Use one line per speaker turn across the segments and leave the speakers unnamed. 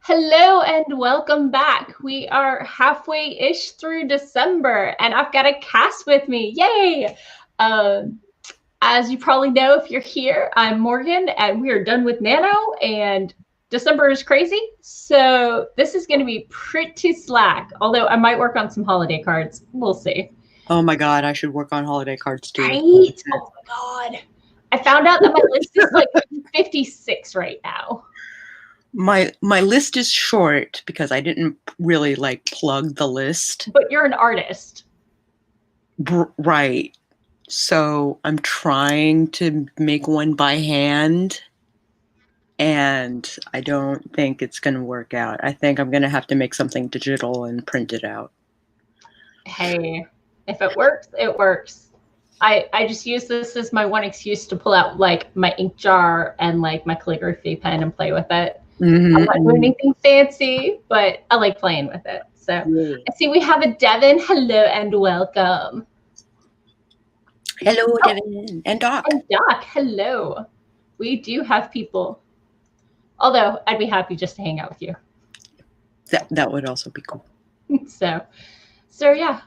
Hello and welcome back. We are halfway-ish through December, and I've got a cast with me. Yay! As you probably know, if you're here, I'm Morgan, and we are done with Nano, and December is crazy, so this is going to be pretty slack, although I might work on some holiday cards. We'll see.
Oh my god, I should work on holiday cards too.
Right? Oh my god. I found out that my list is like 56 right now.
My list is short because I didn't really plug the list.
But you're an artist.
Right. So I'm trying to make one by hand, and I don't think it's going to work out. I think I'm going to have to make something digital and print it out.
Hey, if it works, it works. I just use this as my one excuse to pull out like my ink jar and like my calligraphy pen and play with it.
Mm-hmm.
I'm not doing anything fancy, but I like playing with it. So I see we have a Devin. Hello and welcome.
Hello, Devin. And Doc.
And Doc, hello. We do have people. Although I'd be happy just to hang out with you.
That would also be cool.
So yeah.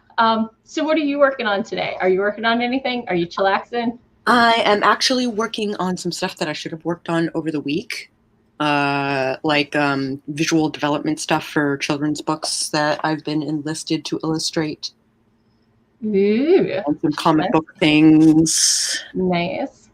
So what are you working on today? Are you working on anything? Are you chillaxing?
I am actually working on some stuff that I should have worked on over the week. Visual development stuff for children's books that I've been enlisted to illustrate.
Ooh.
And some comic book things.
Nice.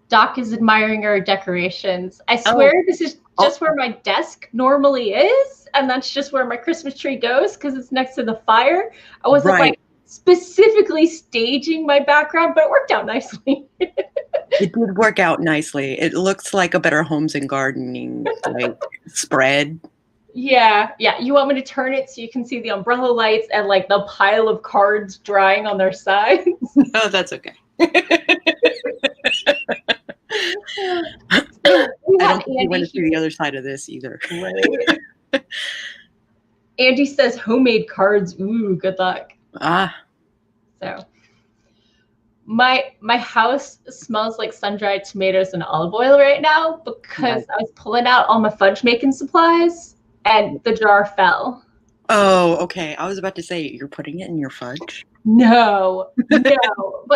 Doc is admiring our decorations. I swear this is just where my desk normally is, and that's just where my Christmas tree goes because it's next to the fire. I wasn't like specifically staging my background, but it worked out nicely.
It did work out nicely. It looks like a Better Homes and Gardening spread.
Yeah. You want me to turn it so you can see the umbrella lights and like the pile of cards drying on their sides?
No, that's okay. I don't think we went to the other side of this either.
Right. Andy says homemade cards. Ooh, good luck. So my house smells like sun-dried tomatoes and olive oil right now because I was pulling out all my fudge making supplies and the jar fell.
Oh, okay. I was about to say, you're putting it in your fudge?
No. But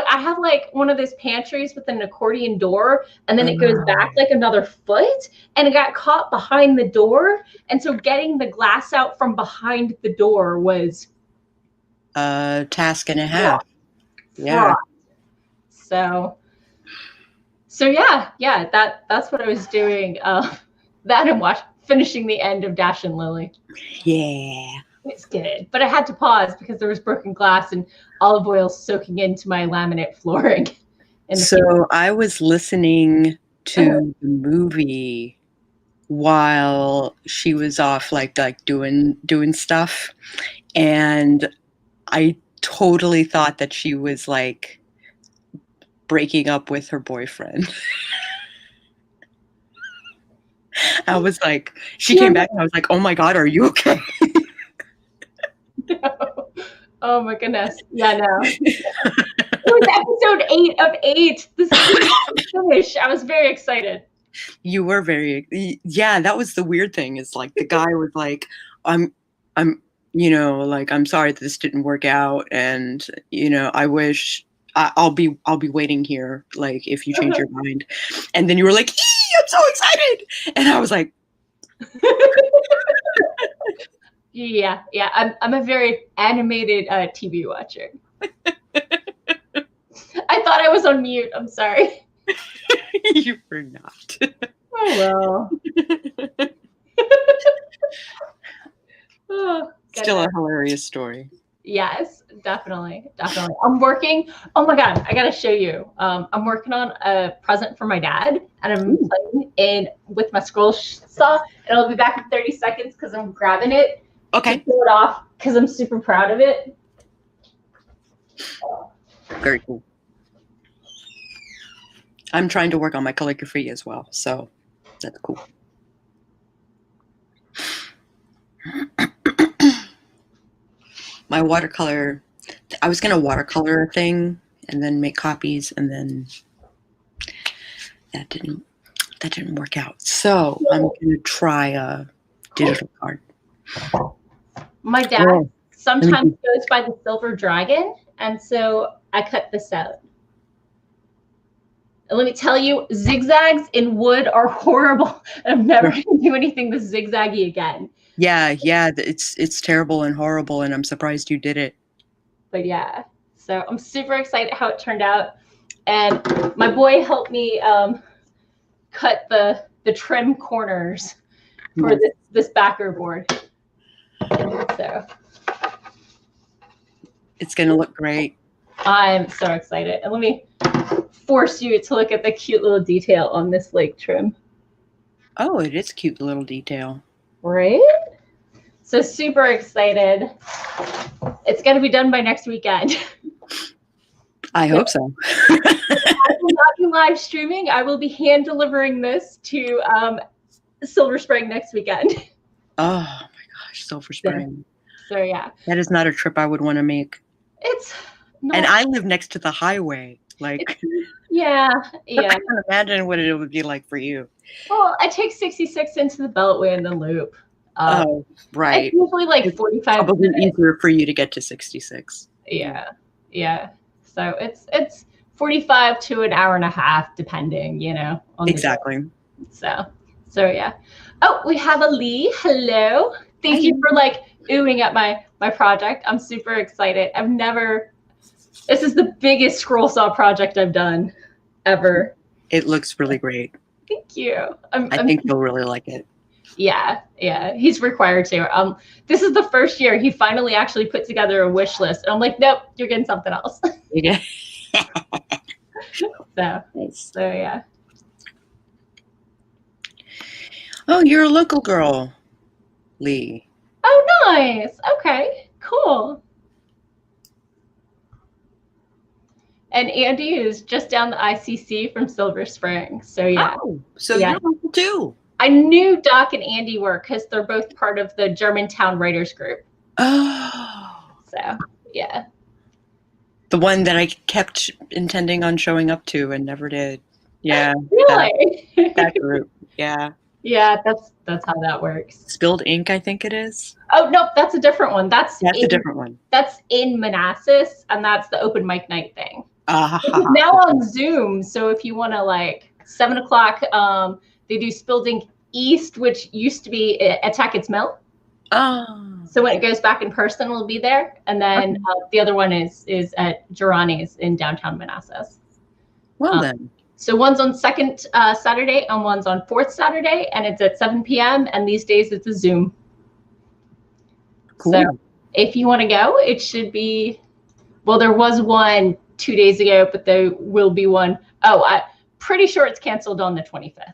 I have like one of those pantries with an accordion door, and then it goes back like another foot, and it got caught behind the door. And so getting the glass out from behind the door was
a task and a half. Yeah.
So yeah, that's what I was doing. That and finishing the end of Dash and Lily.
Yeah.
It's good, but I had to pause because there was broken glass and olive oil soaking into my laminate flooring.
So I was listening to the movie while she was off like doing stuff, and I totally thought that she was like breaking up with her boyfriend. I was like, she came back and I was like, oh my god, are you okay?
No. Oh my goodness. Yeah, no. It was episode 8 of 8. This is finished. I was very excited.
You were yeah, that was the weird thing, is like the guy was like, I'm sorry that this didn't work out, and I wish I'll be waiting here, like, if you change your mind. And then you were like, I'm so excited, and I was like,
yeah. I'm a very animated TV watcher. I thought I was on mute. I'm sorry.
You were not.
Oh well.
Still a hilarious story.
Yes, definitely. I'm working. Oh my god, I gotta show you. I'm working on a present for my dad, and I'm playing in with my scroll saw, and I'll be back in 30 seconds because I'm grabbing it.
Okay.
To pull it off because I'm super proud of it.
Very cool. I'm trying to work on my calligraphy as well, so that's cool. My watercolor, I was gonna watercolor a thing and then make copies, and then that didn't work out. So I'm gonna try digital card.
My dad
Oh,
sometimes goes by the silver dragon, and so I cut this out. And let me tell you, zigzags in wood are horrible. I'm never going to do anything this zigzaggy again.
Yeah, it's terrible and horrible, and I'm surprised you did it.
But yeah, so I'm super excited how it turned out. And my boy helped me cut the trim corners for this backer board. So
it's going to look great.
I'm so excited. And let me force you to look at the cute little detail on this leg trim.
Oh, it is a cute little detail.
Right? So super excited. It's going to be done by next weekend.
I hope so.
I will not be live streaming. I will be hand delivering this to Silver Spring next weekend.
Oh my gosh, Silver Spring.
So yeah.
That is not a trip I would want to make.
It's not.
And I live next to the highway. Like,
yeah.
I can't imagine what it would be like for you.
Well, I take 66 into the Beltway and then loop.
Oh, right.
It's usually like 45
probably
minutes.
easier for you to get to 66.
Yeah. So it's 45 to an hour and a half, depending, on
exactly.
So yeah. Oh, we have a Lee. Hello. Thank you for oohing at my project. I'm super excited. This is the biggest scroll saw project I've done ever.
It looks really great.
Thank you.
I think you'll really like it.
Yeah. He's required to. This is the first year he finally actually put together a wish list. And I'm like, nope, you're getting something else.
Yeah.
So yeah.
Oh, you're a local girl, Lee.
Oh, nice. Okay, cool. And Andy is just down the ICC from Silver Spring. So yeah.
Oh, so you're local too.
I knew Doc and Andy were because they're both part of the Germantown Writers Group.
Oh.
So yeah.
The one that I kept intending on showing up to and never did. Yeah.
Really?
That group. Yeah.
Yeah, that's how that works.
Spilled Ink, I think it is.
Oh no, that's a different one. That's
a different one.
That's in Manassas, and that's the open mic night thing.
It's
now on Zoom, so if you want to 7 o'clock, they do Spilled Ink East, which used to be at Tackett's Mill.
Oh.
So when it goes back in person, we'll be there, and then the other one is at Girani's in downtown Manassas.
Well then.
So one's on second Saturday and one's on fourth Saturday, and it's at 7 p.m. And these days it's a Zoom.
Cool.
So if you want to go, it should be. Well, there was one 2 days ago, but there will be one. Oh, I'm pretty sure it's canceled on the 25th.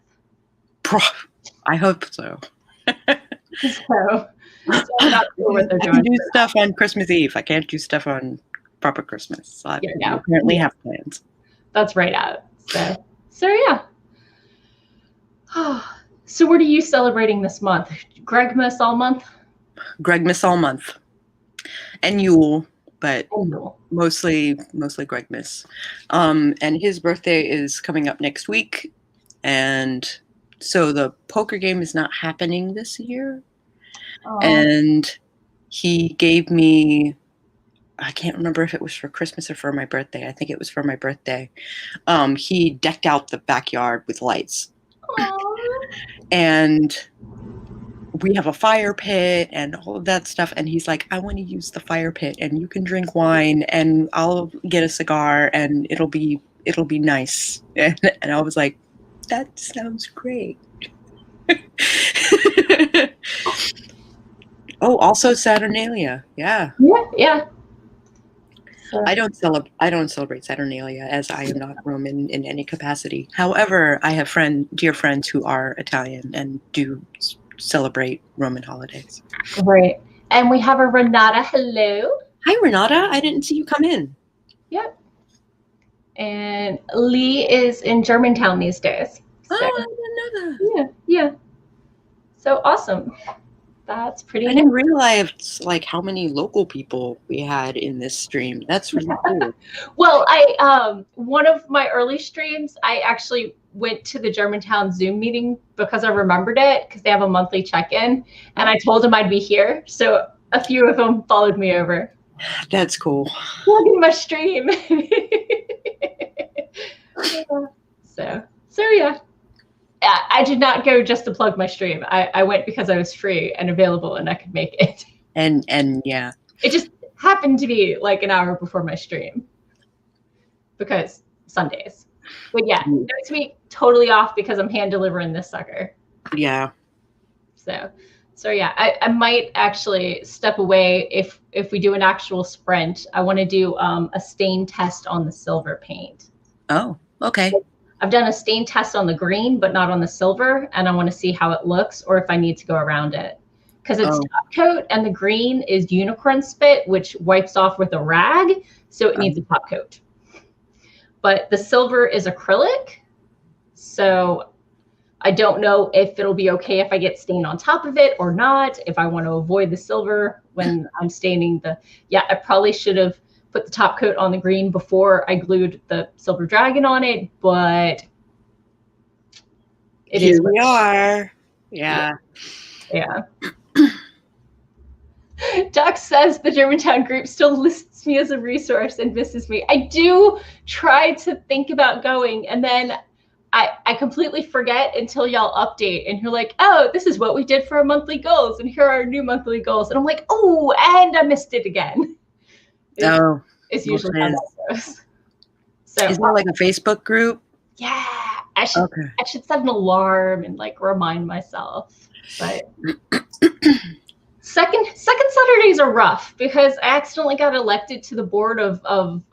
I hope so.
So I'm not sure what they're doing.
I can do stuff on Christmas Eve. I can't do stuff on proper Christmas. So I apparently have plans.
That's right out. So yeah. So what are you celebrating this month? Gregmas all month?
Gregmas all month. And Yule, but mostly Gregmas. And his birthday is coming up next week. And so the poker game is not happening this year. And he gave me, I can't remember if it was for Christmas or for my birthday. I think it was for my birthday. He decked out the backyard with lights. And we have a fire pit and all of that stuff. And he's like, I want to use the fire pit and you can drink wine and I'll get a cigar and it'll be nice. And I was like, that sounds great. Oh, also Saturnalia. Yeah.
Yeah.
I don't celebrate Saturnalia as I am not Roman in any capacity. However, I have dear friends who are Italian and do celebrate Roman holidays.
Right. And we have a Renata. Hello.
Hi, Renata. I didn't see you come in.
Yep. And Lee is in Germantown these days. So.
Oh, I didn't know that.
Yeah. So awesome. That's pretty
I
neat.
didn't realize like how many local people we had in this stream. That's really cool.
Well, I one of my early streams, I actually went to the Germantown Zoom meeting because I remembered it because they have a monthly check-in, and I told them I'd be here. So a few of them followed me over.
That's cool.
Look at my stream. So yeah. I did not go just to plug my stream. I went because I was free and available and I could make it.
And yeah.
It just happened to be like an hour before my stream because Sundays. But yeah, next week totally off because I'm hand delivering this sucker.
Yeah.
So yeah, I might actually step away if we do an actual sprint. I want to do a stain test on the silver paint.
Oh, okay.
I've done a stain test on the green, but not on the silver, and I want to see how it looks or if I need to go around it. Because it's top coat and the green is unicorn spit, which wipes off with a rag, so it needs a top coat. But the silver is acrylic, so I don't know if it'll be okay if I get stain on top of it or not, if I want to avoid the silver when I'm staining I probably should have put the top coat on the green before I glued the silver dragon on it, but
Here we are. Yeah.
Doc says the Germantown group still lists me as a resource and misses me. I do try to think about going, and then I completely forget until y'all update, and you're like, oh, this is what we did for our monthly goals, and here are our new monthly goals. And I'm like, oh, and I missed it again. It's usually how that goes. So
is there like a Facebook group?
Yeah, I should set an alarm and like remind myself. But second Saturdays are rough because I accidentally got elected to the board of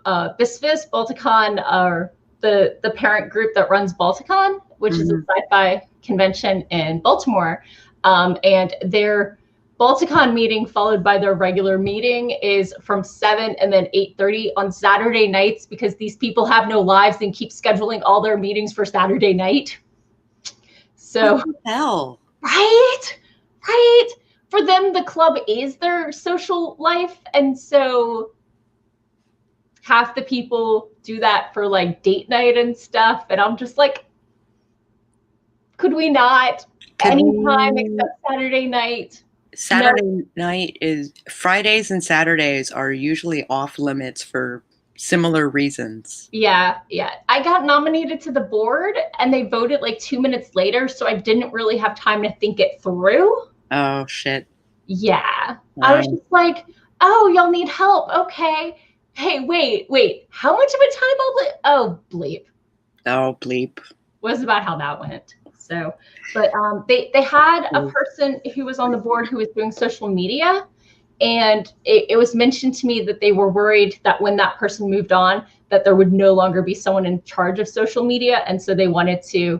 BISFIS, Balticon, or the parent group that runs Balticon, which is a sci-fi convention in Baltimore, and their Balticon meeting followed by their regular meeting is from 7 and then 8:30 on Saturday nights because these people have no lives and keep scheduling all their meetings for Saturday night. So
what the hell?
Right. For them, the club is their social life, and so half the people do that for like date night and stuff, and I'm just like, could we not anytime except Saturday night?
Saturday night is Fridays and Saturdays are usually off limits for similar reasons.
Yeah. I got nominated to the board and they voted like 2 minutes later, so I didn't really have time to think it through.
Oh shit.
Yeah. I was just like, oh, y'all need help. Okay. Hey, wait. How much of a time I'll bleep.
Oh, bleep.
Was about how that went. So, but they had a person who was on the board who was doing social media, and it was mentioned to me that they were worried that when that person moved on, that there would no longer be someone in charge of social media, and so they wanted to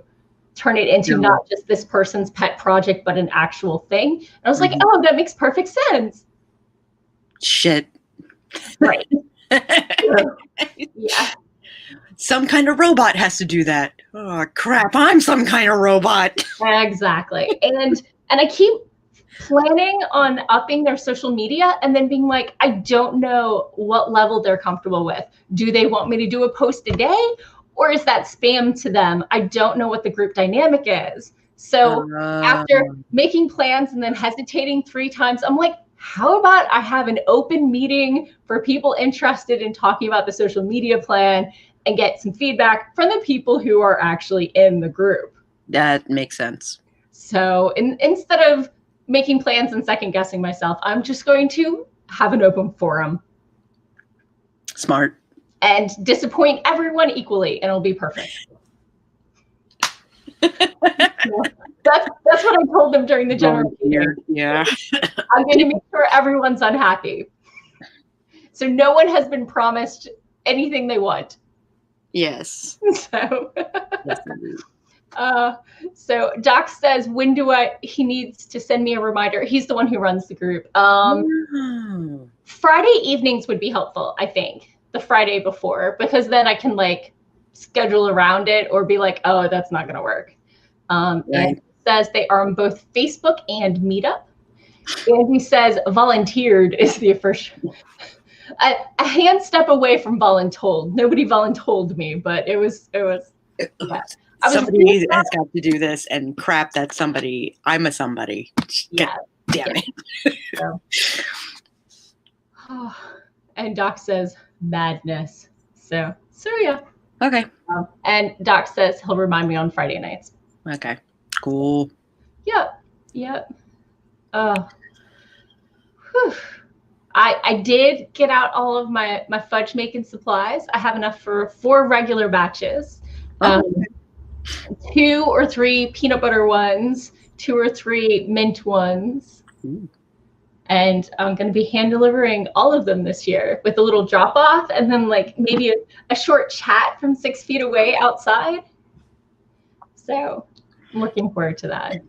turn it into not just this person's pet project, but an actual thing. And I was like, oh, that makes perfect sense.
Shit.
Right. Yeah.
Some kind of robot has to do that. Oh crap, I'm some kind of robot.
Exactly. And I keep planning on upping their social media and then being like, I don't know what level they're comfortable with. Do they want me to do a post a day, or is that spam to them? I don't know what the group dynamic is. So after making plans and then hesitating 3 times, I'm like, how about I have an open meeting for people interested in talking about the social media plan and get some feedback from the people who are actually in the group.
That makes sense.
So instead of making plans and second guessing myself, I'm just going to have an open forum.
Smart.
And disappoint everyone equally, and it'll be perfect. That's what I told them during the general meeting.
Yeah.
I'm going to make sure everyone's unhappy. So no one has been promised anything they want.
Yes.
So Doc says, when do he needs to send me a reminder. He's the one who runs the group. Friday evenings would be helpful, I think. The Friday before, because then I can like schedule around it or be like, oh, that's not going to work. And it says they are on both Facebook and Meetup. Andy says volunteered is the first. A hand step away from voluntold. Nobody voluntold me, but it was. Yeah.
Somebody has got to do this, and crap, that somebody. I'm a somebody.
Yeah.
Damn it.
So. And Doc says madness. So yeah.
Okay.
And Doc says he'll remind me on Friday nights.
Okay. Cool.
Yep. I did get out all of my fudge making supplies. I have enough for 4 regular batches. 2 or 3 peanut butter ones, 2 or 3 mint ones.
Ooh.
And I'm going to be hand delivering all of them this year with a little drop off and then like maybe a short chat from 6 feet away outside. So I'm looking forward to that.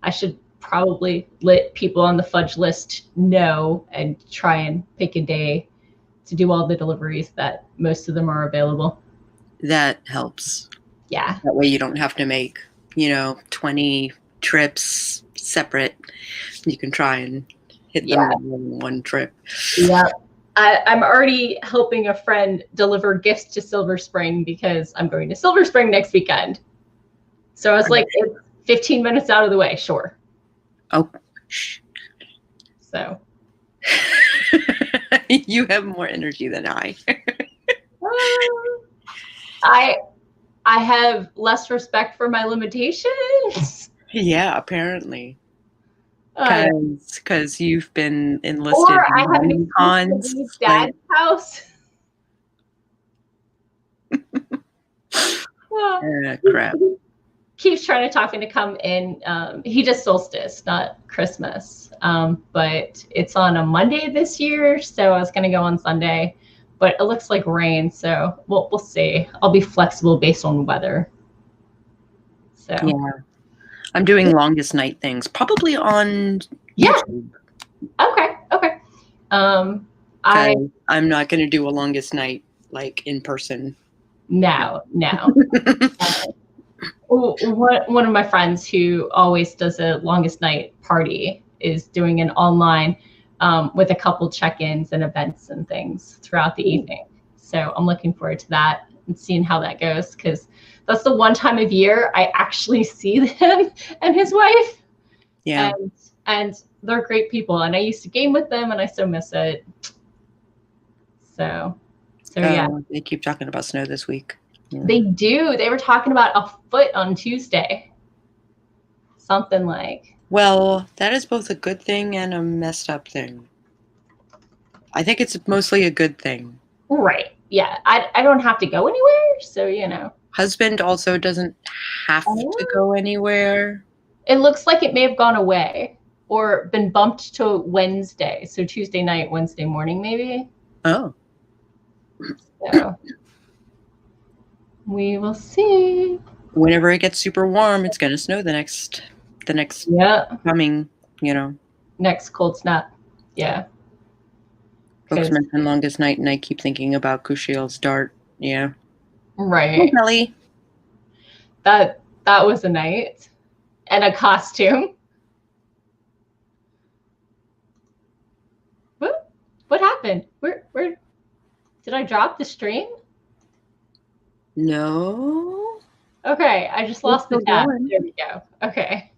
I should probably let people on the fudge list know and try and pick a day to do all the deliveries that most of them are available.
That helps.
Yeah.
That way you don't have to make, 20 trips separate. You can try and hit them all in one trip.
Yeah. I'm already helping a friend deliver gifts to Silver Spring because I'm going to Silver Spring next weekend. So I was like, it's 15 minutes out of the way, sure.
Oh.
So.
You have more energy than I.
I have less respect for my limitations.
Yeah, apparently. Because you've been enlisted
or I have
in cons.
Dad's house.
Crap.
Keeps trying to talk him to come in. He just solstice, not Christmas. But it's on a Monday this year, so I was going to go on Sunday. But it looks like rain, so we'll see. I'll be flexible based on weather. So
yeah, I'm doing longest night things, probably on YouTube.
Okay. I'm
not going to do a longest night like in person.
No. One of my friends who always does a longest night party is doing an online with a couple check-ins and events and things throughout the evening. So I'm looking forward to that and seeing how that goes because that's the one time of year I actually see him and his wife.
Yeah.
And they're great people. And I used to game with them and I so miss it. So yeah.
They keep talking about snow this week. Yeah.
They do. They were talking about a foot on Tuesday. Something like.
Well, that is both a good thing and a messed up thing. I think it's mostly a good thing.
Right. Yeah. I don't have to go anywhere. So,
Husband also doesn't have to go anywhere.
It looks like it may have gone away or been bumped to Wednesday. So Tuesday night, Wednesday morning, maybe.
Oh.
So we will see.
Whenever it gets super warm, it's going to snow the next coming,
Next cold snap. Yeah.
Folks mentioned longest night, and I keep thinking about Kushiel's dart. Yeah.
Right.
Kelly.
That was a night. And a costume. What happened? Where did I drop the stream?
No.
Okay, I just lost the tab. There we go. Okay.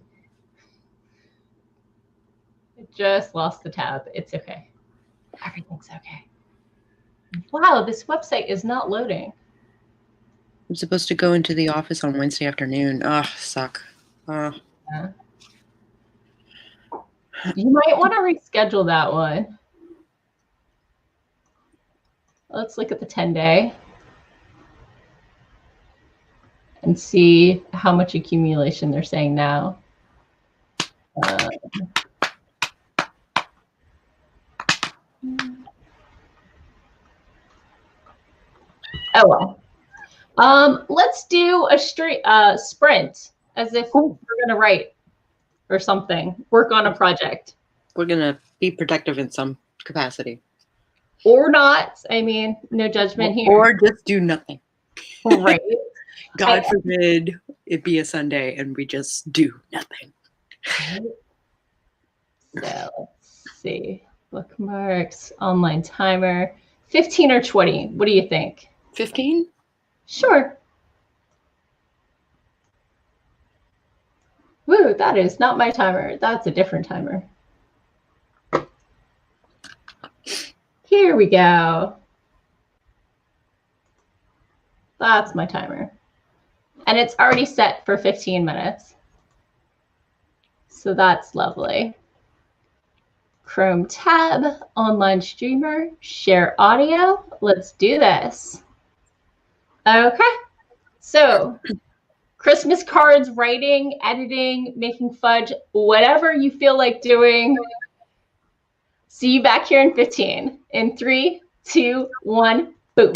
I just lost the tab. It's okay. Everything's okay. Wow, this website is not loading.
I'm supposed to go into the office on Wednesday afternoon. Ugh, suck.
Yeah. You might want to reschedule that one. Let's look at the 10-day and see how much accumulation they're saying now. Oh well. Let's do a sprint as if we're gonna write or something. Work on a project.
We're gonna be productive in some capacity.
Or not. I mean, no judgment here.
Or just do nothing.
Right.
God forbid it be a Sunday and we just do nothing.
So let's see. Bookmarks, online timer, 15 or 20. What do you think?
15?
Sure. Woo, that is not my timer. That's a different timer. Here we go. That's my timer. And it's already set for 15 minutes. So that's lovely. Chrome tab, online streamer, share audio. Let's do this. Okay. So Christmas cards, writing, editing, making fudge, whatever you feel like doing. See you back here in 15. In 3, 2, 1, boom.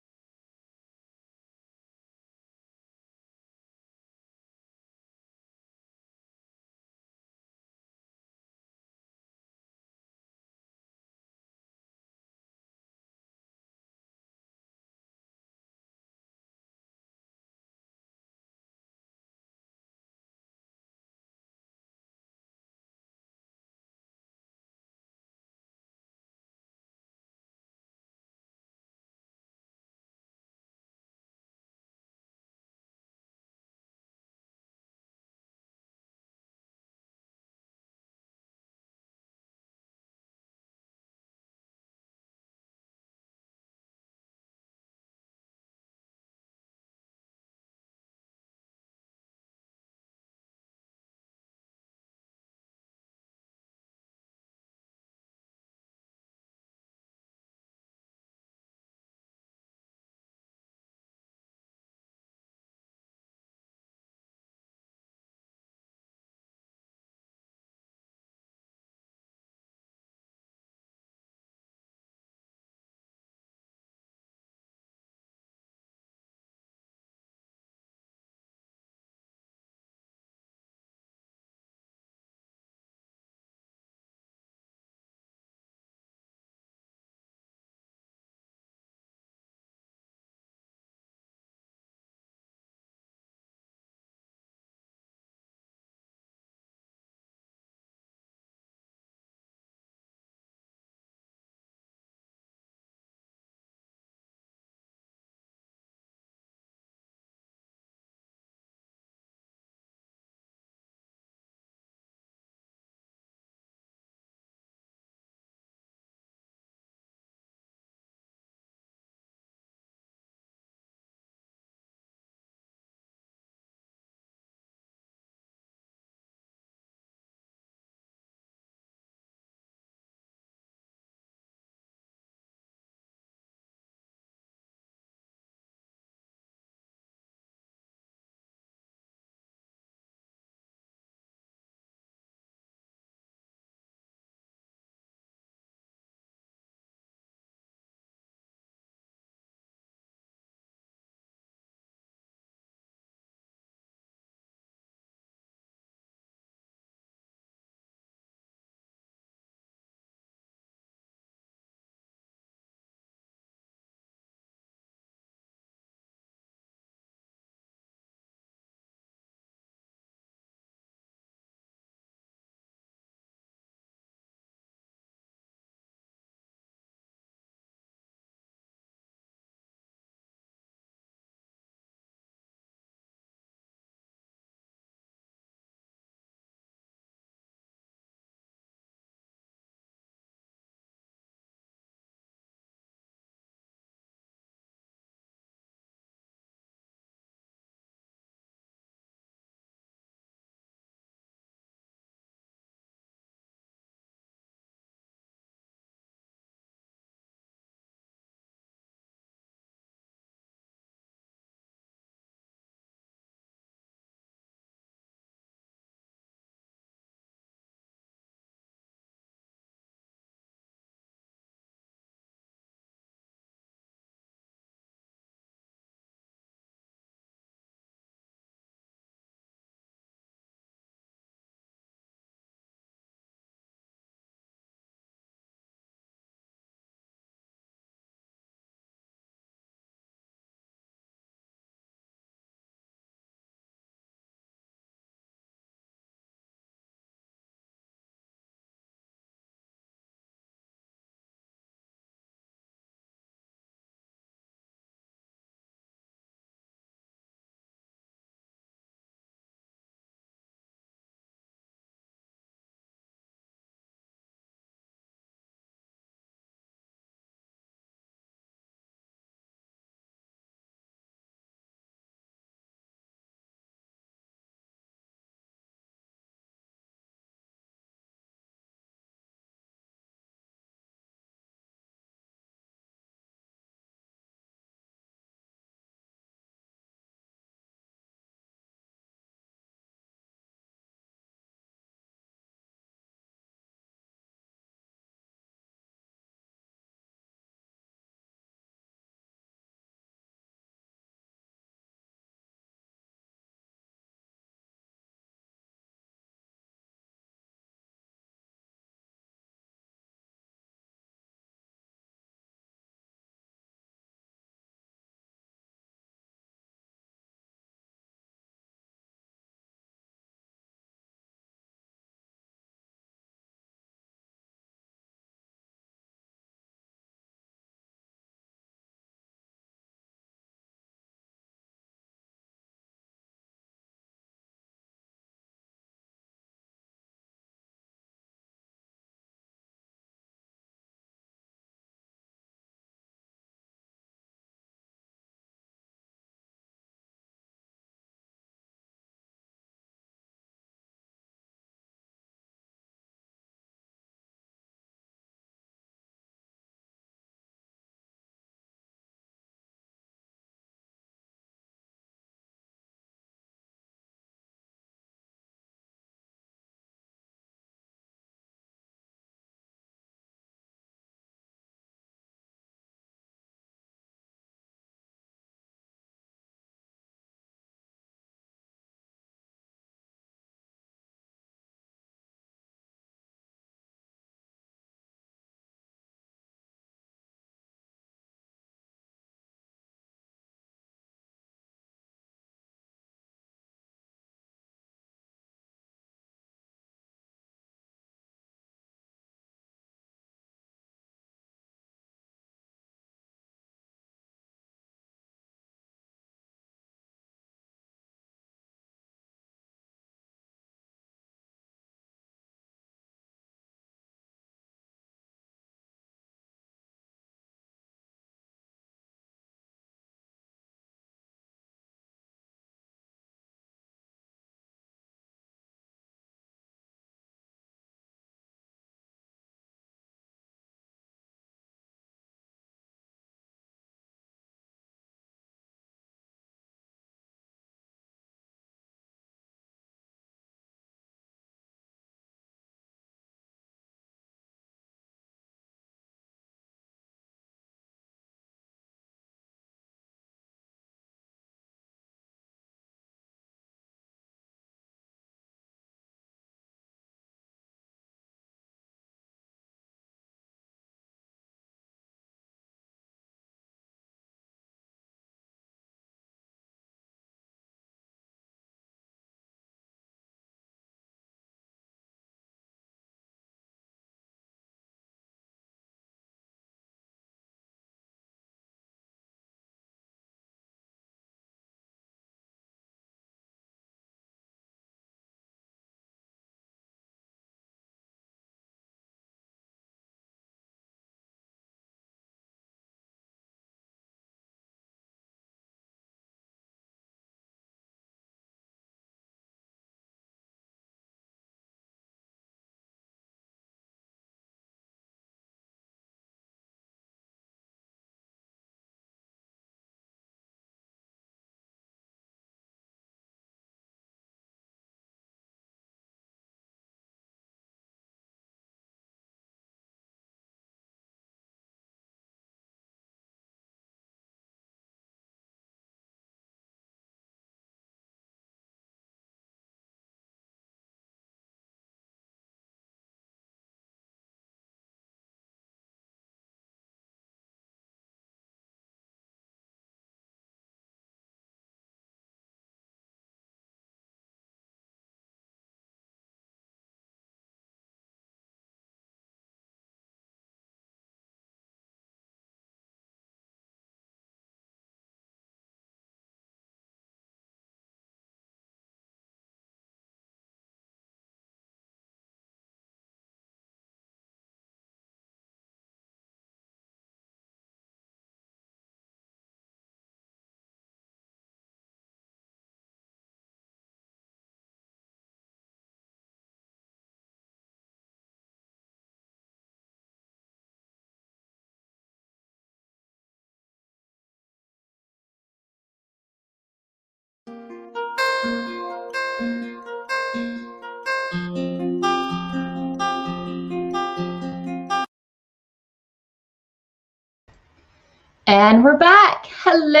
And we're back. Hello.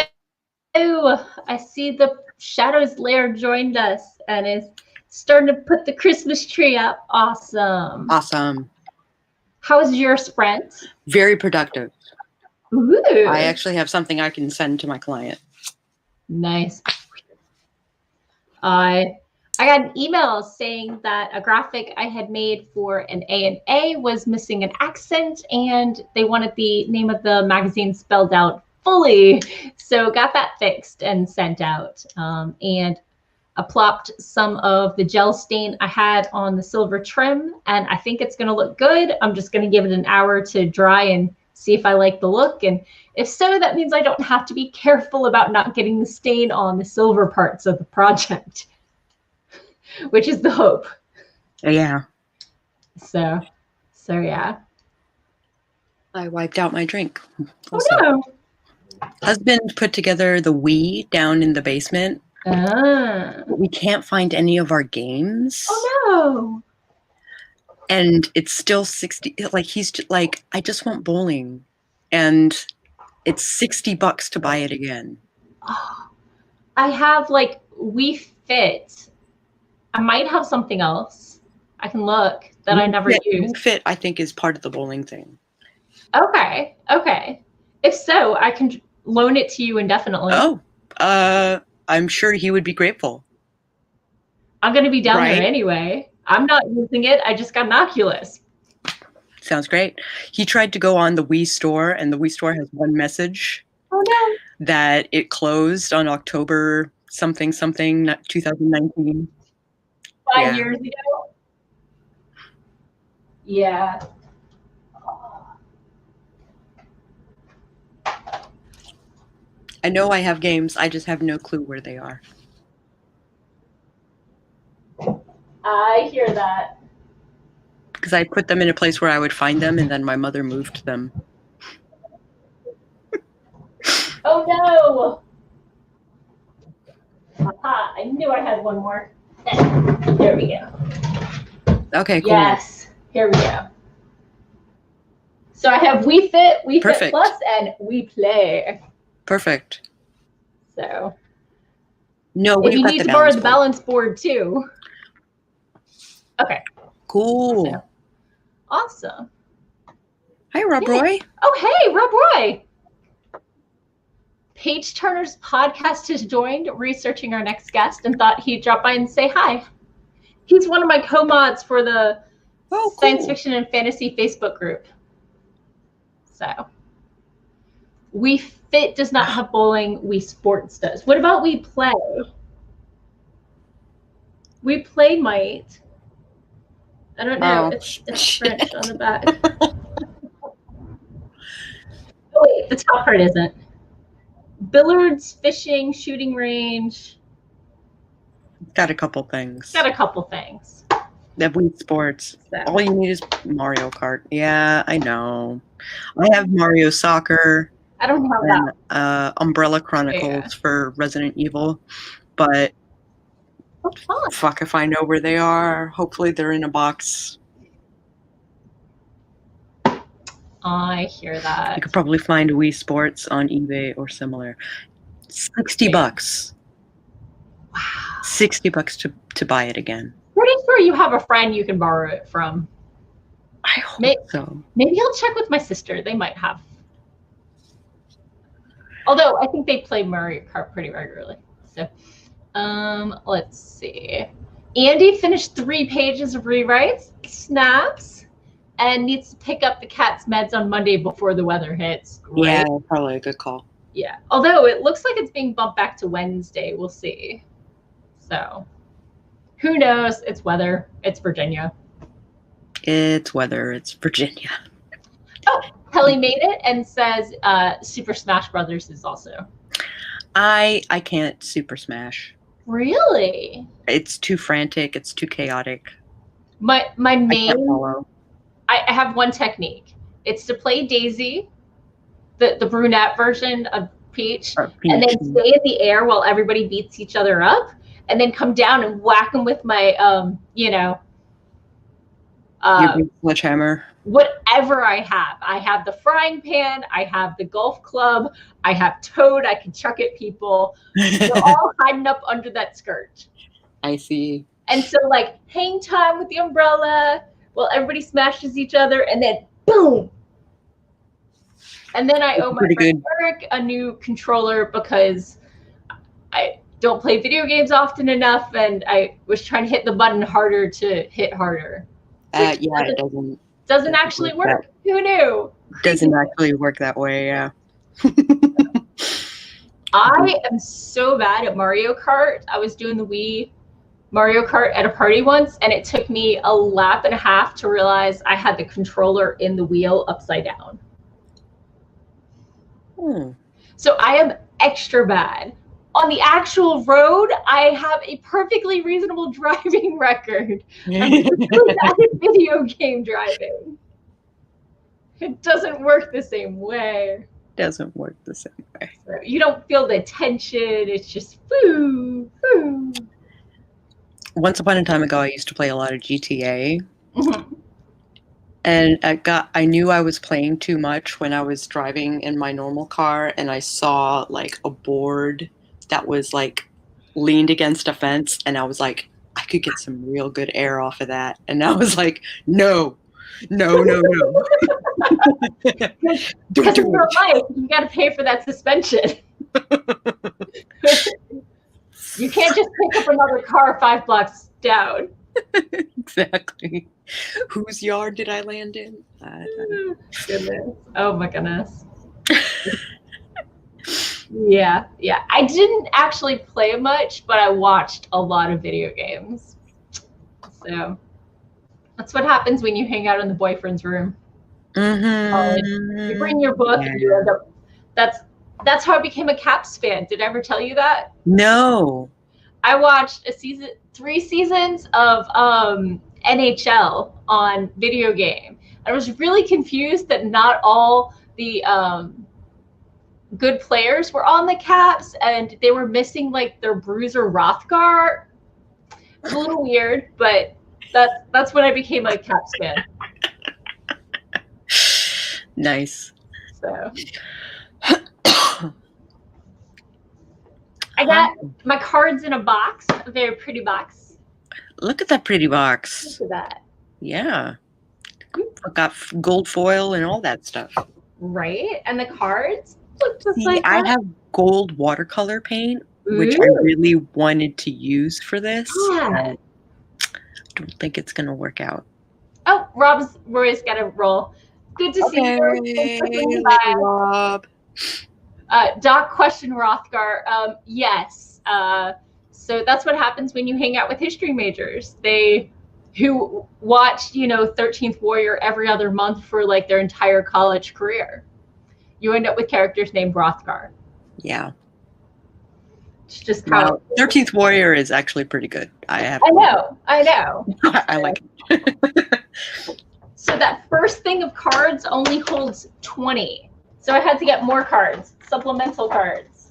I see the Shadows Lair joined us and is starting to put the Christmas tree up. Awesome.
Awesome.
How was your sprint?
Very productive.
Ooh.
I actually have something I can send to my client.
Nice. I got an email saying that a graphic I had made for an A&A was missing an accent, and they wanted the name of the magazine spelled out fully. So got that fixed and sent out. And I plopped some of the gel stain I had on the silver trim, and I think it's going to look good. I'm just going to give it an hour to dry and see if I like the look. And if so, that means I don't have to be careful about not getting the stain on the silver parts of the project, which is the hope.
Yeah.
So yeah.
I wiped out my drink.
Also. Oh no.
Husband put together the Wii down in the basement. But we can't find any of our games.
Oh no.
And it's still 60, like he's like, I just want bowling. And it's $60 to buy it again.
Oh, I have like Wii Fit. I might have something else. I can look that I never used.
Wii Fit, I think, is part of the bowling thing.
Okay. If so, I can loan it to you indefinitely.
Oh, I'm sure he would be grateful.
I'm going to be down there anyway. I'm not using it. I just got an Oculus.
Sounds great. He tried to go on the Wii store, and the Wii store has one message.
Oh no.
That it closed on October something, 2019.
5 years ago. Yeah.
I know I have games. I just have no clue where they are.
I hear that.
Because I put them in a place where I would find them, and then my mother moved them.
Oh no! Aha, I knew I had one more. There we go.
Okay, cool.
Yes, here we go. So I have Wii Fit, Wii Fit Plus, and Wii Play.
Perfect.
So,
no,
if you need to borrow the balance board too. Okay.
Cool.
So, awesome.
Hi, Rob Roy.
Oh, hey, Rob Roy. Paige Turner's podcast has joined, researching our next guest, and thought he'd drop by and say hi. He's one of my co-mods for the Science Fiction and Fantasy Facebook group. So, Wii Fit does not have bowling. Wii Sports does. What about Wii Play? Wii Play might. I don't know. It's French on the back. Oh wait, the top part isn't. Billiards, fishing, shooting range.
Got a couple things.
Got a couple things.
That Wii Sports. So. All you need is Mario Kart. Yeah, I know. I have Mario Soccer.
I don't have that.
Umbrella Chronicles for Resident Evil, but fuck if I know where they are. Hopefully they're in a box.
I hear that.
You could probably find Wii Sports on eBay or similar. $60.
Wow.
$60 to buy it again.
Pretty sure you have a friend you can borrow it from.
I hope so.
Maybe I'll check with my sister. They might have. Although I think they play Mario Kart pretty regularly. So, let's see. Andy finished 3 pages of rewrites, snaps, and needs to pick up the cat's meds on Monday before the weather hits. Great.
Yeah, probably a good call.
Yeah. Although it looks like it's being bumped back to Wednesday. We'll see. So, who knows? It's weather. It's Virginia.
It's weather. It's Virginia.
Oh, Kelly made it and says Super Smash Brothers is also.
I can't Super Smash.
Really?
It's too frantic. It's too chaotic.
My main.
I can't follow.
I have one technique. It's to play Daisy, the brunette version of Peach, and then stay in the air while everybody beats each other up, and then come down and whack them with my,
your big sledgehammer.
whatever I have. I have the frying pan, I have the golf club, I have Toad, I can chuck at people. They're all hiding up under that skirt.
I see.
And so like hang time with the umbrella while everybody smashes each other, and then boom. And then I owe my friend Eric a new controller because I don't play video games often enough, and I was trying to hit the button harder to hit harder.
Yeah, it
doesn't actually work. Who knew?
Doesn't actually work that way, yeah.
I am so bad at Mario Kart. I was doing the Wii Mario Kart at a party once, and it took me a lap and a half to realize I had the controller in the wheel upside down. So I am extra bad. On the actual road, I have a perfectly reasonable driving record. I'm really bad at video game driving. It doesn't work the same way.
Doesn't work the same way.
So you don't feel the tension. It's just woo, woo.
Once upon a time ago, I used to play a lot of GTA. Mm-hmm. And I knew I was playing too much when I was driving in my normal car, and I saw like a board that was like leaned against a fence, and I was like, I could get some real good air off of that. And I was like, no. Don't do
it. Life, you got to pay for that suspension. You can't just pick up another car 5 blocks down.
Exactly. Whose yard did I land in?
Goodness. Oh my goodness. Yeah. I didn't actually play much, but I watched a lot of video games. So that's what happens when you hang out in the boyfriend's room.
Mm-hmm.
You bring your book, and you end up. That's how I became a Caps fan. Did I ever tell you that?
No.
I watched 3 seasons of NHL on video game. I was really confused that not all the good players were on the Caps, and they were missing like their bruiser Rothgar. It was a little weird, but that's when I became a Caps fan.
Nice.
So I got my cards in a box, a very pretty box.
Look at that pretty box.
Look at that.
Yeah. I got gold foil and all that stuff.
Right? And the cards look just like that.
I have gold watercolor paint, which I really wanted to use for this.
Yeah.
I don't think it's going to work out.
Oh, Roy's got to roll. Good to see you.
Rob.
Doc question Rothgar. Yes. So that's what happens when you hang out with history majors. Who watch, 13th Warrior every other month for like their entire college career. You end up with characters named Rothgar.
Yeah.
It's just how
13th Warrior is actually pretty good. I
know.
I like it.
So that first thing of cards only holds 20. So I had to get more cards, supplemental cards.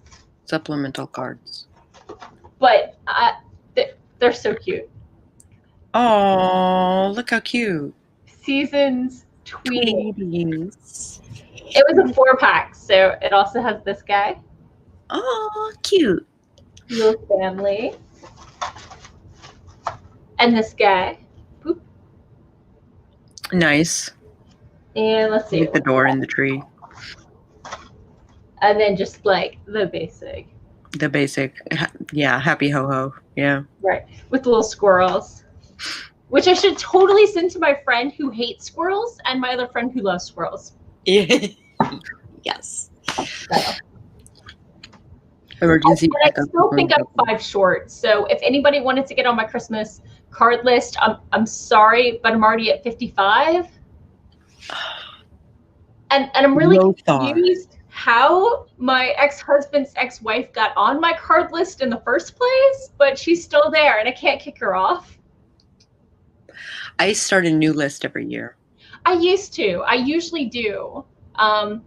But they're so cute.
Oh, look how cute.
Seasons Tweetings. It was a 4-pack, so it also has this guy.
Oh, cute.
Your family. And this guy. Boop.
Nice.
And let's see.
With the door in the tree.
And then just like the basic.
Yeah, happy ho-ho. Yeah.
Right. With the little squirrels. Which I should totally send to my friend who hates squirrels and my other friend who loves squirrels.
Yes.
So.
Emergency
backup. I still think I'm 5 short. So if anybody wanted to get on my Christmas card list, I'm sorry, but I'm already at 55. And I'm really confused how my ex-husband's ex-wife got on my card list in the first place, but she's still there and I can't kick her off.
I start a new list every year.
I usually do. I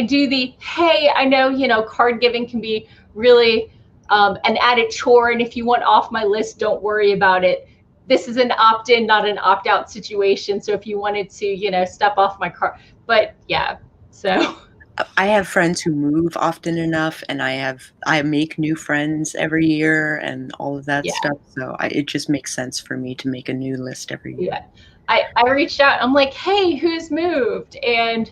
do the, hey, I know, card giving can be really an added chore. And if you want off my list, don't worry about it. this is an opt-in, not an opt-out situation. So if you wanted to, you know, step off my car, but yeah, so.
I have friends who move often enough, and I make new friends every year and all of that
Yeah.
stuff. So it just makes sense for me to make a new list every year.
Yeah. I reached out. I'm like, hey, who's moved? And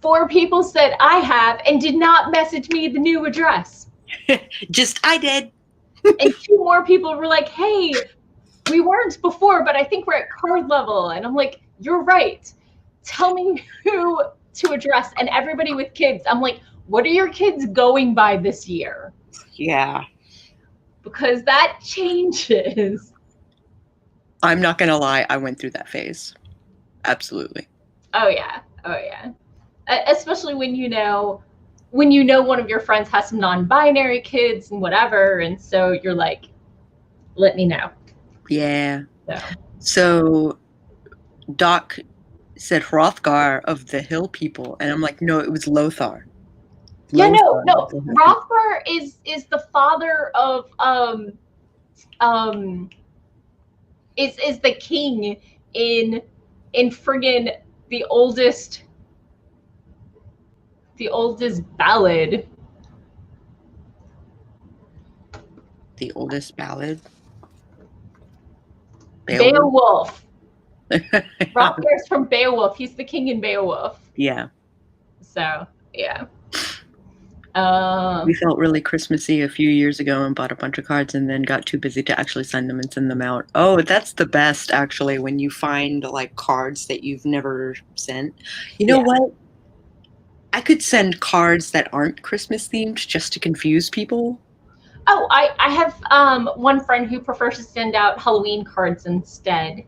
4 people said I have and did not message me the new address.
Just I did.
And 2 more people were like, hey, we weren't before, but I think we're at card level. And I'm like, you're right. Tell me who to address. And everybody with kids, I'm like, what are your kids going by this year?
Yeah.
Because that changes.
I'm not going to lie. I went through that phase. Absolutely.
Oh, yeah. Oh, yeah. Especially when you know one of your friends has some non-binary kids and whatever. And so you're like, let me know.
Yeah. So Doc said Hrothgar of the Hill People, and I'm like, no, it was Lothar.
Yeah, no. Hrothgar is the father of is the king in friggin' the oldest ballad.
The oldest ballad.
Beowulf. Hrothgar's from Beowulf. He's the king in Beowulf.
Yeah.
So yeah.
We felt really Christmassy a few years ago and bought a bunch of cards and then got too busy to actually send them and send them out. Oh, that's the best, actually, when you find like cards that you've never sent. You know what? I could send cards that aren't Christmas themed just to confuse people.
Oh, I have one friend who prefers to send out Halloween cards instead.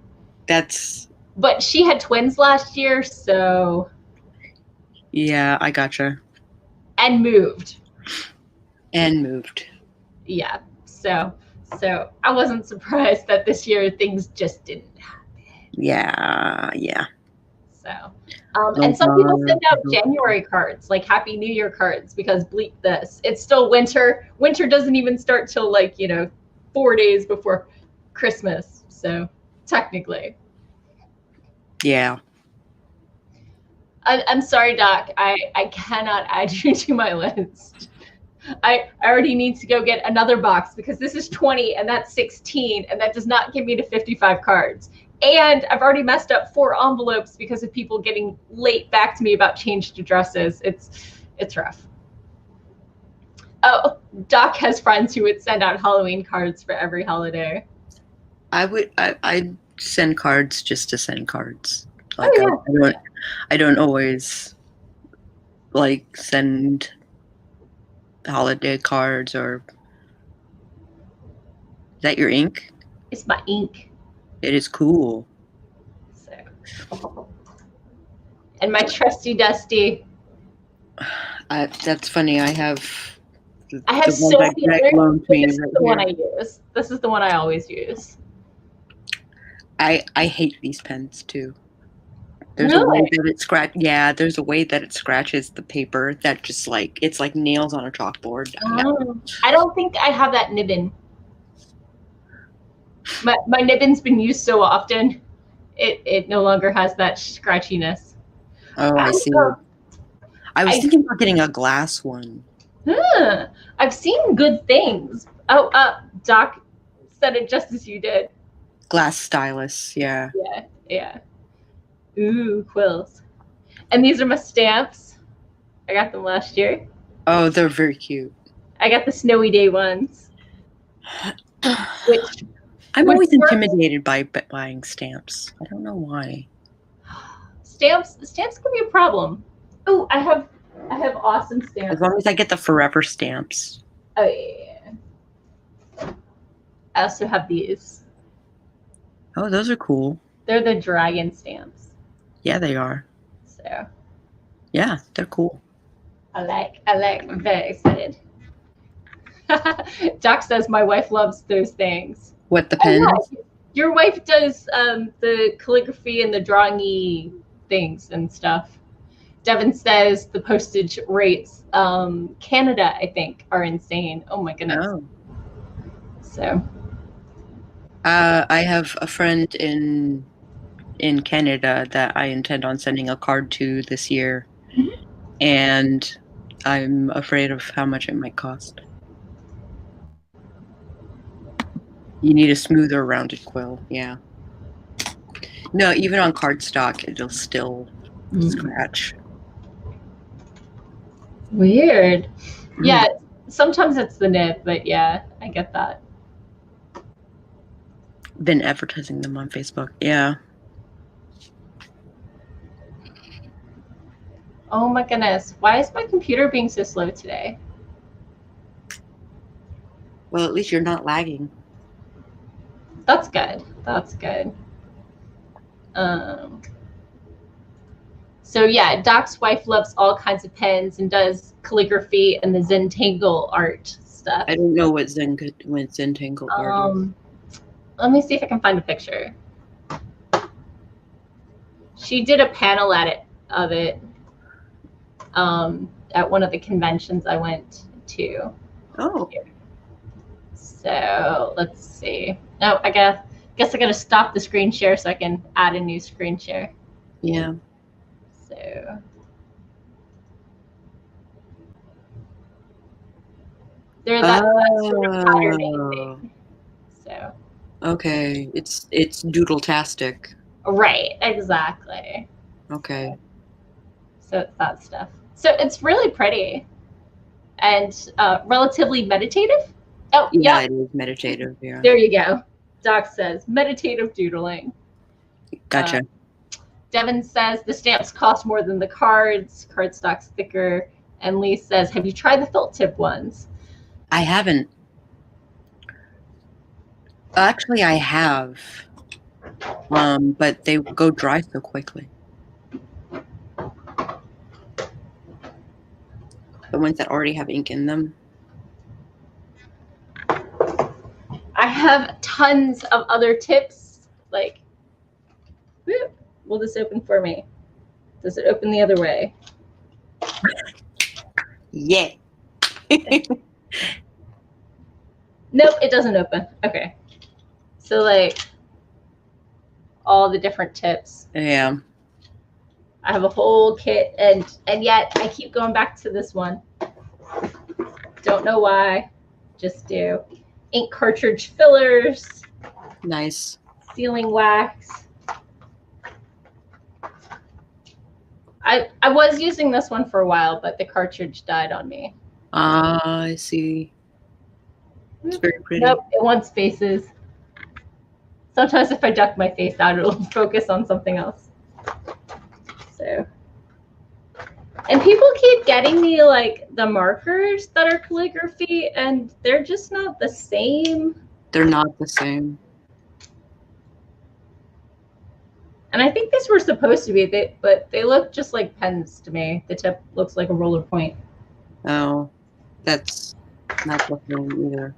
But she had twins last year, so.
Yeah, I gotcha.
And moved.
Yeah.
So I wasn't surprised that this year things just didn't happen.
Yeah.
So, and some people send out January cards, like Happy New Year cards, because bleep this, it's still winter. Winter doesn't even start till 4 days before Christmas. So technically.
Yeah.
I'm sorry, Doc. I cannot add you to my list. I already need to go get another box because this is 20 and that's 16, and that does not give me to 55 cards. And I've already messed up 4 envelopes because of people getting late back to me about changed addresses. It's rough. Oh, Doc has friends who would send out Halloween cards for every holiday.
I'd send cards just to send cards. Like, oh, yeah. I don't always like send holiday cards. Or is that your ink?
It's my ink.
It is cool.
So, and my trusty dusty.
That's funny. I have
so many. This is the one I use. This is the one I always use.
I hate these pens too. There's a way that there's a way that it scratches the paper that just it's like nails on a chalkboard.
I don't think I have that nibbin. My nibbin's been used so often, it no longer has that scratchiness.
Oh, I see. I was thinking about getting a glass one.
I've seen good things. Oh, Doc said it just as you did.
Glass stylus, yeah.
Yeah. Ooh, quills. And these are my stamps. I got them last year.
Oh, they're very cute.
I got the Snowy Day ones. Which
I'm always intimidated by buying stamps. I don't know why.
Stamps can be a problem. Oh, I have awesome stamps.
As long as I get the forever stamps.
Oh yeah. I also have these.
Oh, those are cool.
They're the dragon stamps.
Yeah, they are.
So.
Yeah, they're cool.
I like. I'm very excited. Doc says my wife loves those things.
What, the pens?
Yeah. Your wife does the calligraphy and the drawing-y things and stuff. Devin says the postage rates, Canada, I think, are insane. Oh my goodness.
Oh.
So.
I have a friend in Canada that I intend on sending a card to this year, and I'm afraid of how much it might cost. You need a smoother, rounded quill. Yeah. No, even on cardstock, it'll still scratch.
Weird. Yeah, sometimes it's the nib, but yeah, I get that.
Been advertising them on Facebook. Yeah.
Oh my goodness. Why is my computer being so slow today?
Well, at least you're not lagging.
That's good. That's good. So yeah, Doc's wife loves all kinds of pens and does calligraphy and the Zentangle art stuff.
I don't know what Zentangle art is.
Let me see if I can find a picture. She did a panel of it at one of the conventions I went to.
Oh.
So let's see. Oh, I guess I gotta stop the screen share so I can add a new screen share.
Yeah.
So they're that sort of pattern thing. So
okay, it's doodle-tastic.
Right, exactly.
Okay.
So it's that stuff. So it's really pretty and relatively meditative. Oh,
yeah, it is meditative. Yeah.
There you go. Doc says meditative doodling.
Gotcha.
Devin says the stamps cost more than the cards. Cardstock's thicker. And Lee says, have you tried the felt tip ones?
I haven't. Actually, I have. But they go dry so quickly. The ones that already have ink in them.
I have tons of other tips. Like, whoop, will this open for me? Does it open the other way?
Yeah.
Nope, it doesn't open. Okay. So like all the different tips.
Yeah.
I have a whole kit and yet I keep going back to this one. Don't know why. Just do. Ink cartridge fillers.
Nice.
Sealing wax. I was using this one for a while, but the cartridge died on me.
I see. It's very pretty.
Nope, it wants faces. Sometimes if I duck my face out, it'll focus on something else. So, and people keep getting me like the markers that are calligraphy, and they're just not the same.
They're not the same.
And I think these were supposed to be, but they look just like pens to me. The tip looks like a roller point.
Oh, that's not the thing either.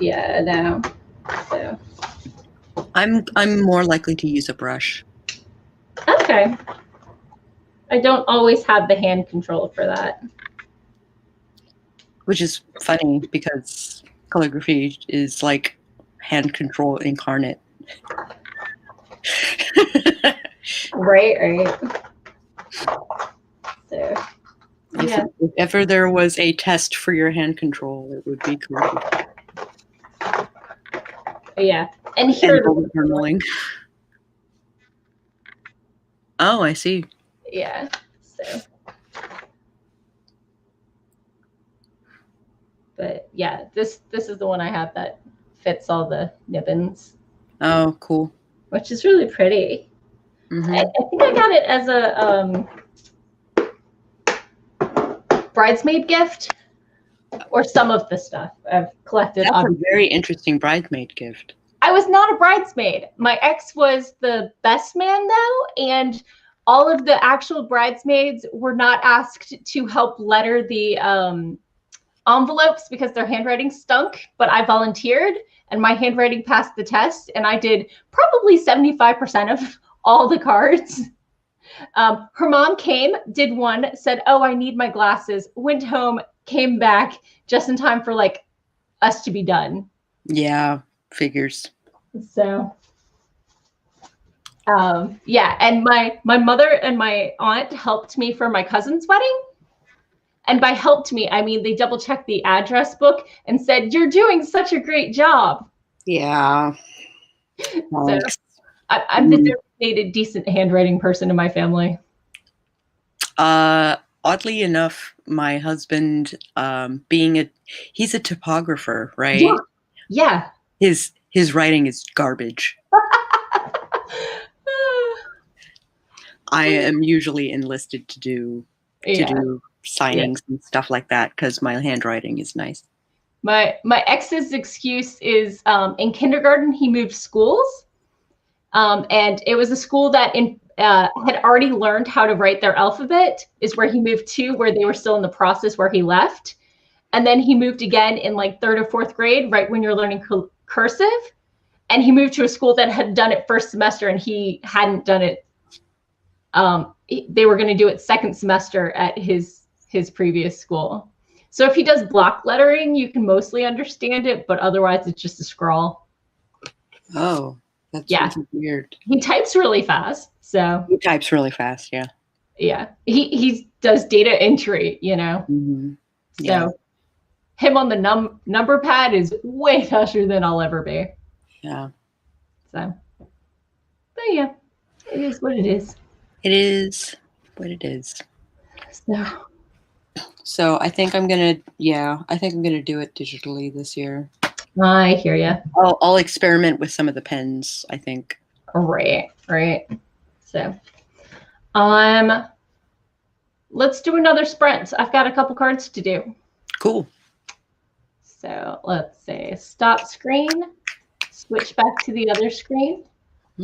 Yeah, no. So
I'm more likely to use a brush.
Okay. I don't always have the hand control for that.
Which is funny because calligraphy is like hand control incarnate.
Right. So, yeah.
If ever there was a test for your hand control, it would be calligraphy.
Yeah. And here
bullet journaling. Oh, I see.
Yeah. So. But yeah, this is the one I have that fits all the nibbins.
Oh, cool.
Which is really pretty.
Mm-hmm.
I think I got it as a bridesmaid gift, or some of the stuff I've collected.
That's a very interesting bridesmaid gift.
I was not a bridesmaid. My ex was the best man though, and all of the actual bridesmaids were not asked to help letter the envelopes because their handwriting stunk, but I volunteered and my handwriting passed the test, and I did probably 75% of all the cards. Her mom came, did one, said, oh, I need my glasses, went home, came back just in time for like us to be done.
Yeah, figures.
So yeah, and my mother and my aunt helped me for my cousin's wedding. And by helped me, I mean they double checked the address book and said, "You're doing such a great job."
Yeah.
So
Thanks.
I'm the designated decent handwriting person in my family.
Oddly enough, my husband, he's a typographer,
Yeah,
right?
yeah.
His writing is garbage. I am usually enlisted to do
Yeah, yeah.
signings and stuff like that because my handwriting is nice.
My ex's excuse is in kindergarten he moved schools, and it was a school that had already learned how to write their alphabet. Is where he moved to, where they were still in the process where he left, and then he moved again in like third or fourth grade, right when you're learning cursive. And he moved to a school that had done it first semester, and he hadn't done it. They were going to do it second semester at his previous school. So if he does block lettering, you can mostly understand it, but otherwise it's just a scrawl.
Oh, that's
Yeah,
really weird.
he types really fast. So
He types really fast, yeah.
yeah, he does data entry, you know.
Mm-hmm. Yeah,
So him on the number pad is way faster than I'll ever be.
yeah.
So, but yeah, it is what it is.
It is what it is.
So
So I think I'm gonna do it digitally this year.
I hear you.
I'll experiment with some of the pens, I think.
Right, right. So um let's do another sprint. I've got a couple cards to do.
Cool.
So let's say stop screen, switch back to the other screen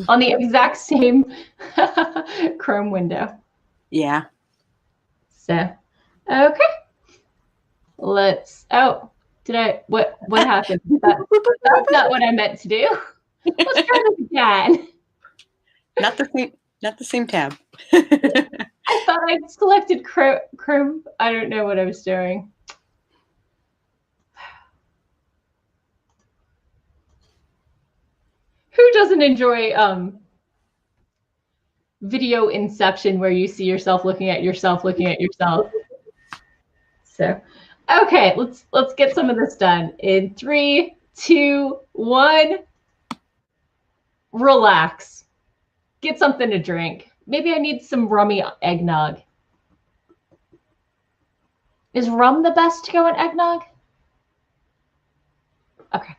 on the exact same Chrome window.
Yeah.
So okay. What happened? That's not what I meant to do. Let's try this again.
Not the same tab.
I thought I'd selected Chrome. I don't know what I was doing. Who doesn't enjoy video inception where you see yourself looking at yourself looking at yourself? So okay, let's get some of this done in 3, 2, 1. Relax. Get something to drink. Maybe I need some rummy eggnog. Is rum the best to go in eggnog? Okay.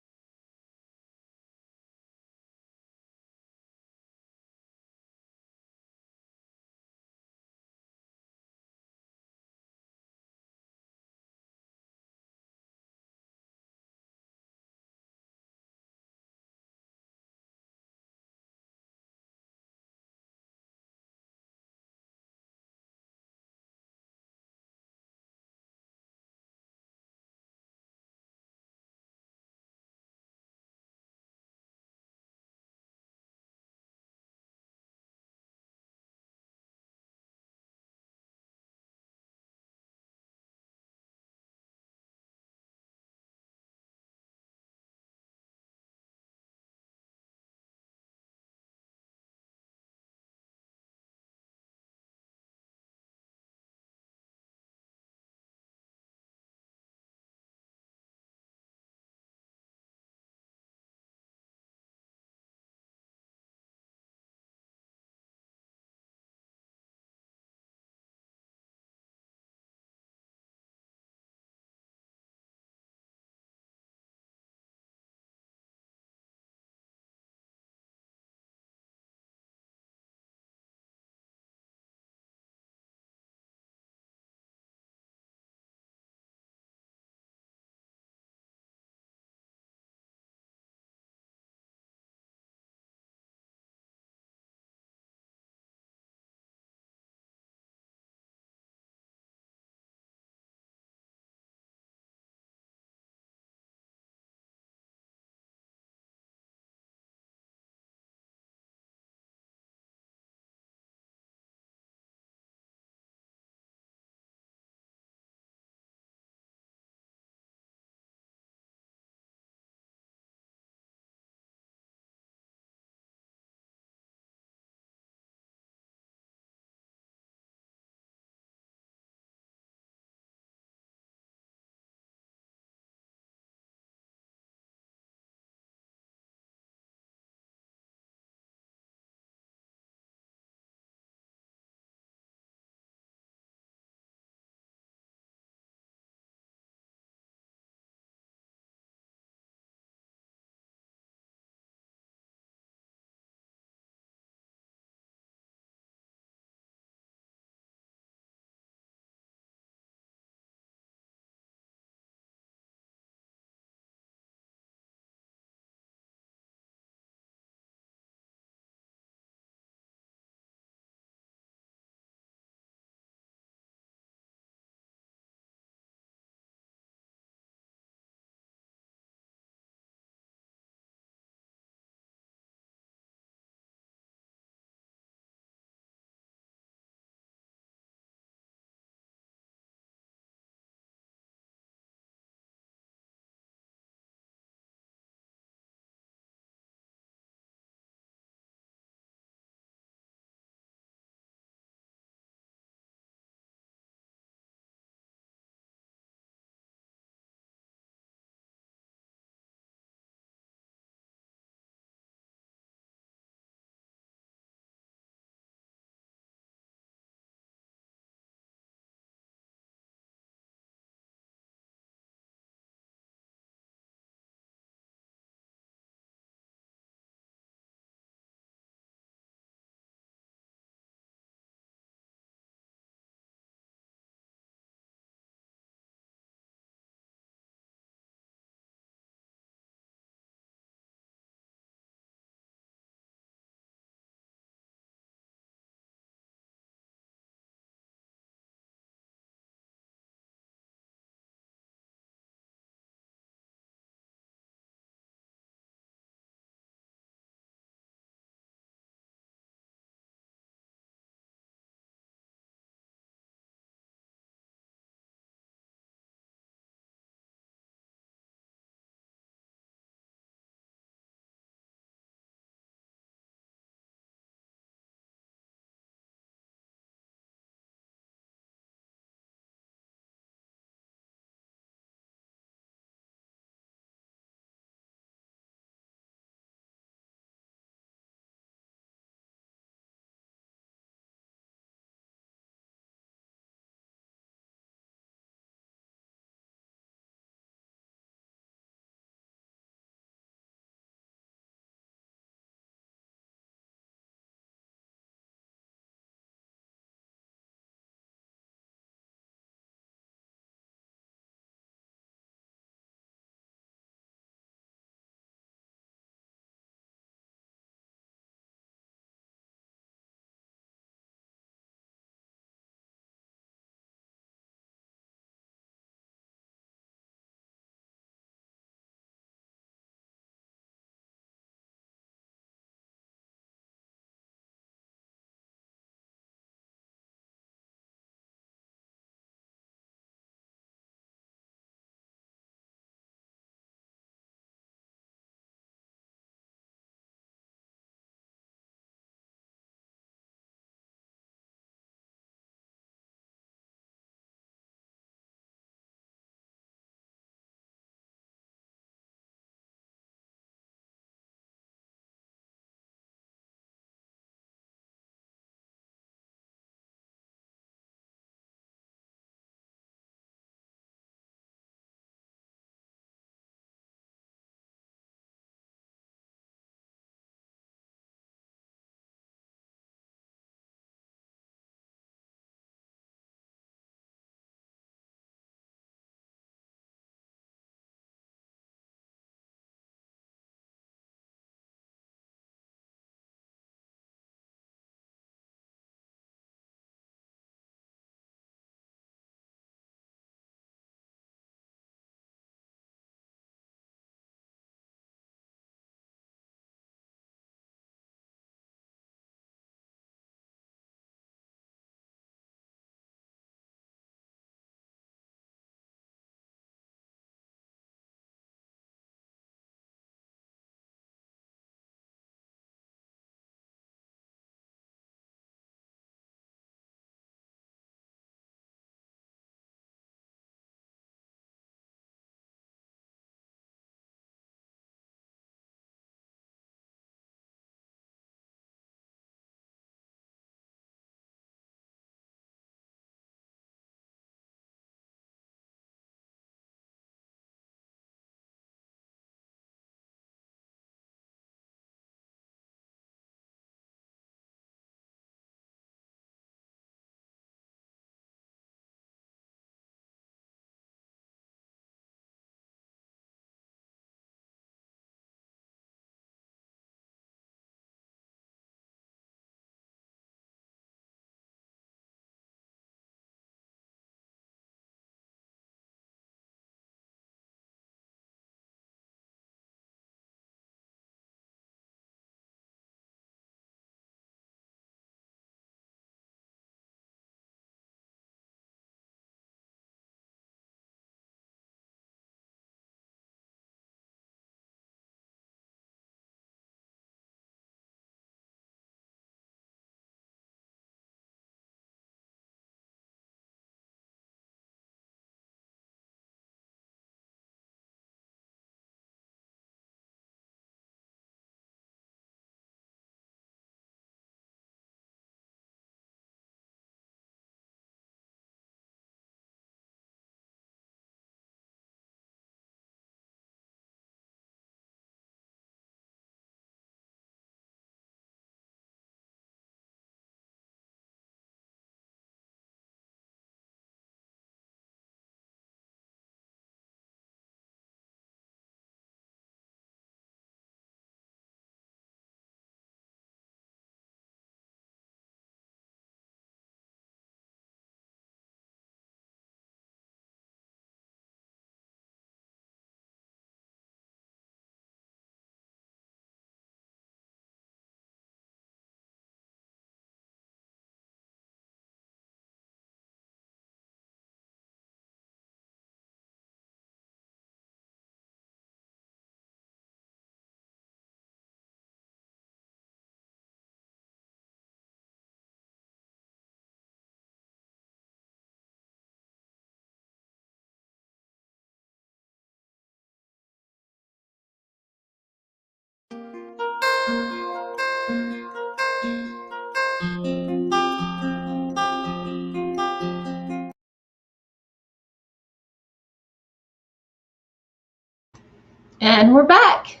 And we're back.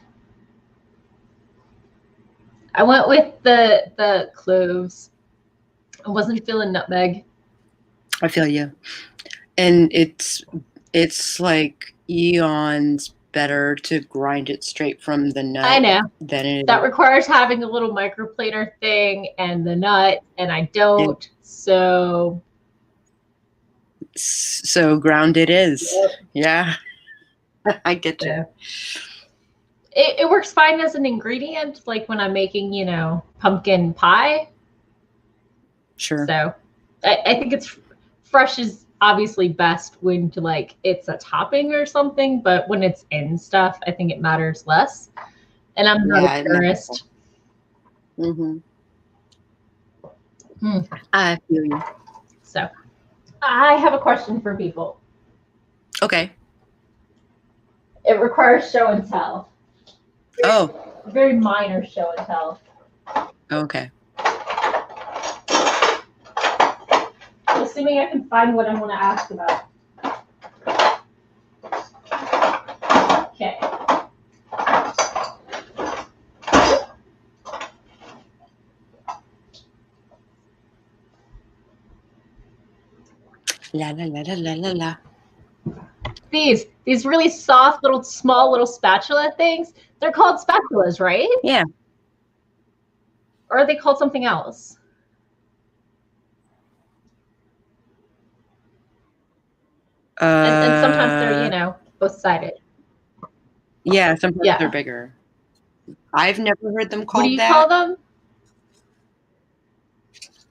I went with the cloves. I wasn't feeling nutmeg.
I feel you. And it's like eons better to grind it straight from the nut.
I know.
Than it
That requires having a little microplaner thing and the nut, and I don't. Yeah.
So ground it is. Yep. Yeah. I get you.
Yeah. It works fine as an ingredient, like when I'm making, pumpkin pie.
Sure.
So I think it's fresh is obviously best when it's a topping or something, but when it's in stuff, I think it matters less. And I'm not a purist.
Mm-hmm. I feel you.
So I have a question for people.
Okay.
It requires show and tell. Very minor show and tell.
Okay.
Assuming I can find what I want to ask about. Okay.
La la la la la la la.
These really soft small little spatula things, they're called spatulas, right?
Yeah.
Or are they called something else? And sometimes they're, both-sided.
Yeah, sometimes they're bigger. I've never heard them called that.
What do you call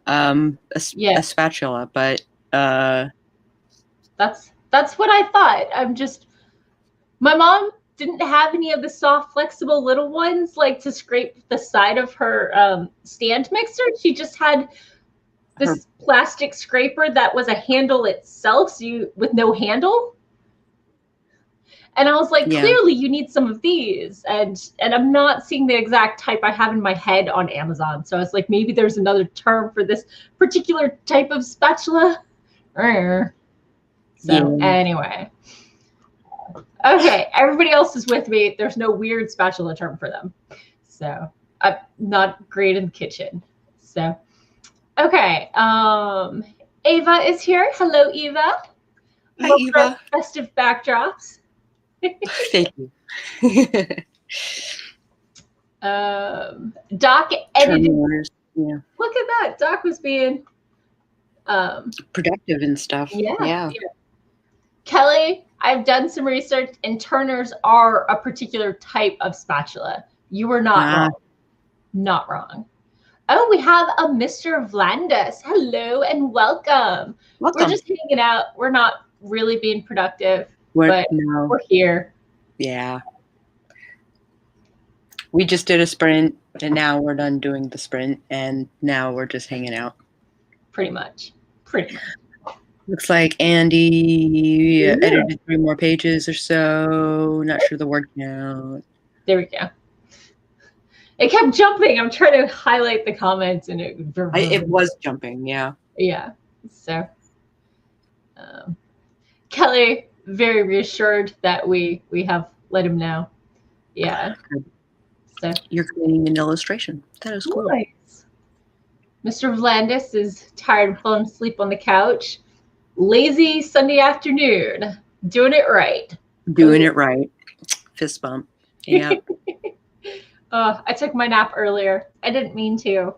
them?
A spatula, but
that's what I thought. My mom didn't have any of the soft, flexible little ones to scrape the side of her stand mixer. She just had this plastic scraper that was a handle itself, with no handle. And I was like, clearly you need some of these. And I'm not seeing the exact type I have in my head on Amazon. So I was like, maybe there's another term for this particular type of spatula. So anyway. Okay, everybody else is with me. There's no weird spatula term for them. So I'm not great in the kitchen. So, okay. Ava is here. Hello, Eva.
Hi, Eva.
Festive backdrops.
Thank you.
Doc edited.
Yeah.
Look at that. Doc was being
productive and stuff. Yeah.
Kelly, I've done some research, and turners are a particular type of spatula. You were not wrong. Not wrong. Oh, we have a Mr. Vlandis. Hello and welcome. We're just hanging out. We're not really being productive, but we're here.
Yeah. We just did a sprint, and now we're done doing the sprint, and now we're just hanging out.
Pretty much.
Looks like Andy edited 3 more pages or so. Not sure the word count.
There we go. It kept jumping. I'm trying to highlight the comments, and
it was jumping. Yeah.
Yeah. So, Kelly, very reassured that we have let him know. Yeah. So
you're creating an illustration. That is cool.
Nice. Mr. Vlandis is tired of falling asleep on the couch. Lazy Sunday afternoon. Doing it right.
Doing it right. Fist bump. Yeah.
I took my nap earlier. I didn't mean to.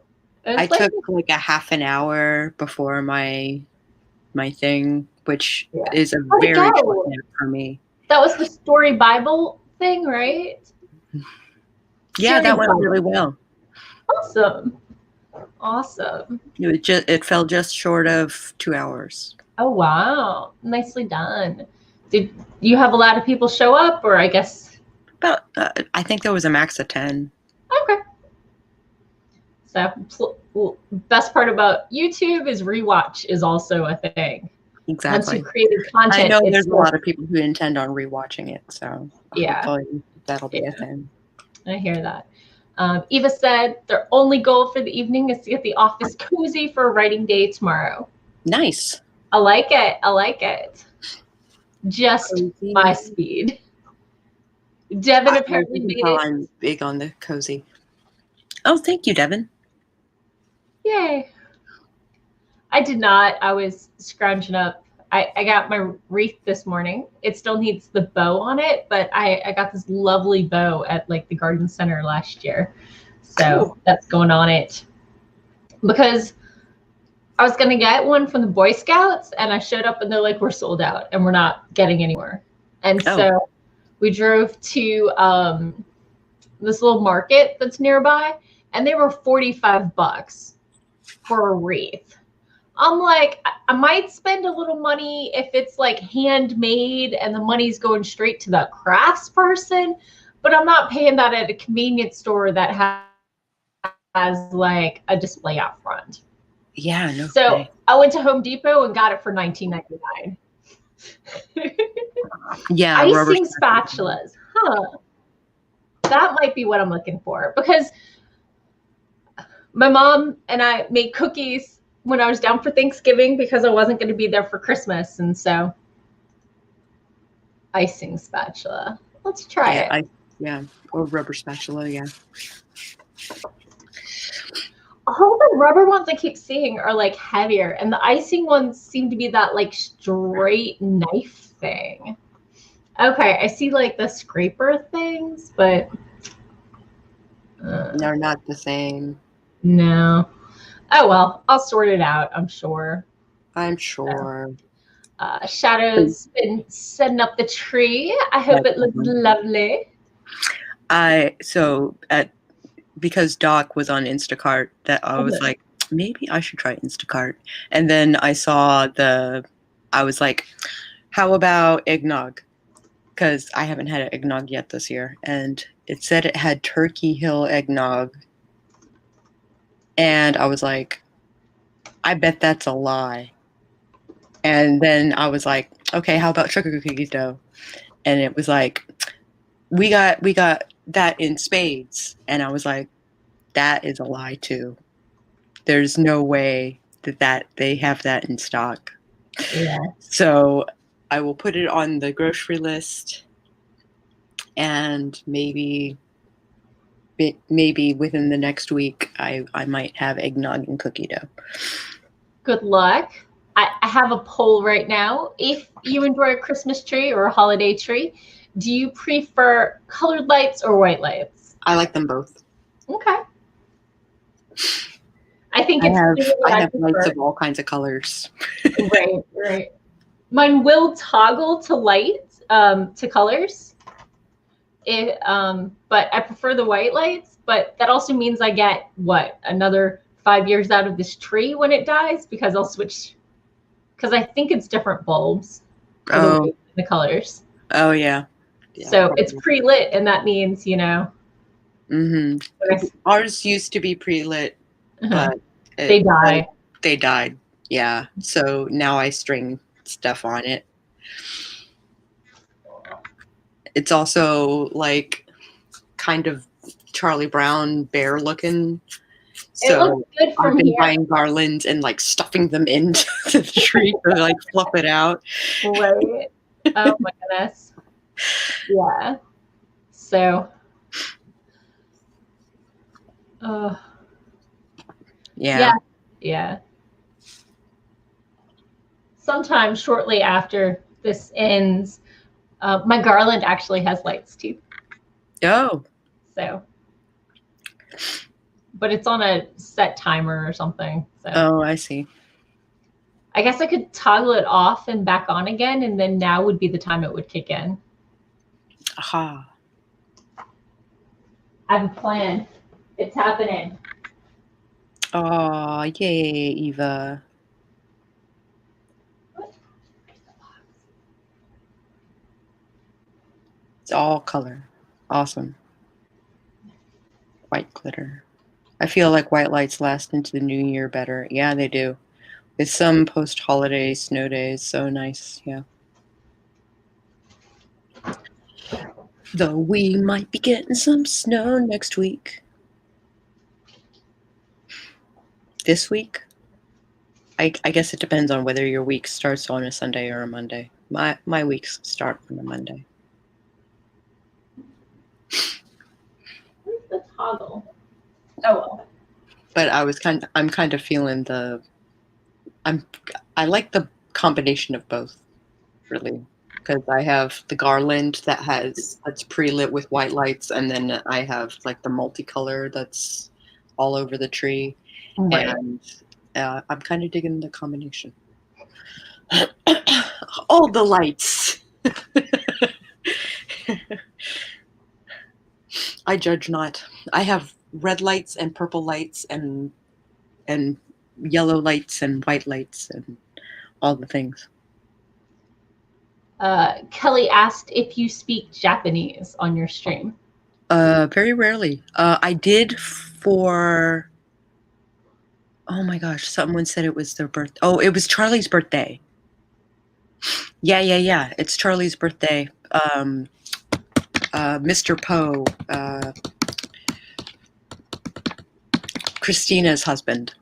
I took a half an hour before my thing, which is a very short nap for me.
That was the story Bible thing, right?
Yeah, that went really well.
Awesome.
It fell just short of 2 hours.
Oh, wow. Nicely done. Did you have a lot of people show up, or I guess?
About, I think there was a max of 10.
Okay. So, best part about YouTube is rewatch is also a thing.
Exactly.
Once you've created content.
I know there's a lot of people who intend on rewatching it, so hopefully that'll be a thing.
I hear that. Eva said their only goal for the evening is to get the office cozy for a writing day tomorrow.
Nice.
I like it. Just my speed. Devin
I
apparently
was
made it.
big on the cozy. Oh, thank you, Devin.
Yay. I did not. I was scrounging up. I got my wreath this morning. It still needs the bow on it, but I got this lovely bow at like the garden center last year. So
Cool.
that's going on it. Because I was going to get one from the Boy Scouts, and I showed up and they're like, we're sold out and we're not getting any more. And so we drove to this little market that's nearby, and they were $45 for a wreath. I'm like, I might spend a little money if it's like handmade and the money's going straight to the crafts person, but I'm not paying that at a convenience store that has like a display out front.
Yeah, no.
So
Way.
I went to Home Depot and got it for $19.99.
Yeah,
icing spatulas. Huh. That might be what I'm looking for, because my mom and I made cookies when I was down for Thanksgiving because I wasn't going to be there for Christmas. And so icing spatula. Let's try it.
Or rubber spatula, yeah.
All the rubber ones I keep seeing are like heavier, and the icing ones seem to be that like straight knife thing. Okay, I see like the scraper things, but
they're not the same.
No. Oh well, I'll sort it out, I'm sure.
I'm sure.
Shadow's been setting up the tree. I hope it looks lovely.
Because Doc was on Instacart, that I was like, maybe I should try Instacart. And then I saw I was like, how about eggnog? Because I haven't had eggnog yet this year. And it said it had Turkey Hill eggnog. And I was like, I bet that's a lie. And then I was like, okay, how about sugar cookie dough? And it was like, we got that in spades. And I was like, that is a lie too. There's no way that they have that in stock.
Yeah.
So I will put it on the grocery list, and maybe within the next week I might have eggnog and cookie dough.
Good luck. I have a poll right now. If you enjoy a Christmas tree or a holiday tree, do you prefer colored lights or white lights?
I like them both.
Okay. I think it's
I have lights of all kinds of colors.
Right. Mine will toggle to lights, to colors. But I prefer the white lights. But that also means I get another 5 years out of this tree when it dies, because I'll switch. Because I think it's different bulbs. The colors.
Oh yeah.
So probably. It's pre-lit, and that means
Mm-hmm. Ours used to be pre-lit, but
they died.
They died. Yeah. So now I string stuff on it. It's also like kind of Charlie Brown bear looking. So
it looks good from
I've been
here.
buying garlands and like stuffing them into the tree to like fluff it out.
Right. Oh my goodness. Yeah. So. Yeah. Sometime shortly after this ends, my garland actually has lights too.
Oh.
So. But it's on a set timer or something. So.
Oh, I see.
I guess I could toggle it off and back on again, and then now would be the time it would kick in.
Aha.
I have a plan. It's happening.
Oh, yay, Eva. It's all color. Awesome. White glitter. I feel like white lights last into the new year better. Yeah, they do. With some post-holiday snow days. So nice. Yeah. Though we might be getting some snow next week. This week? I guess it depends on whether your week starts on a Sunday or a Monday. My weeks start on a Monday.
toggle. Oh well.
But I'm kind of feeling I like the combination of both, really, because I have the garland that's pre-lit with white lights, and then I have like the multicolor that's all over the tree,
Right.
and I'm kind of digging the combination. All the lights. I judge not. I have red lights and purple lights and yellow lights and white lights and all the things.
Kelly asked if you speak Japanese on your stream.
Very rarely. I did for. Oh my gosh! Someone said it was their birthday. Oh, it was Charlie's birthday. Yeah. It's Charlie's birthday. Mr. Poe, Christina's husband.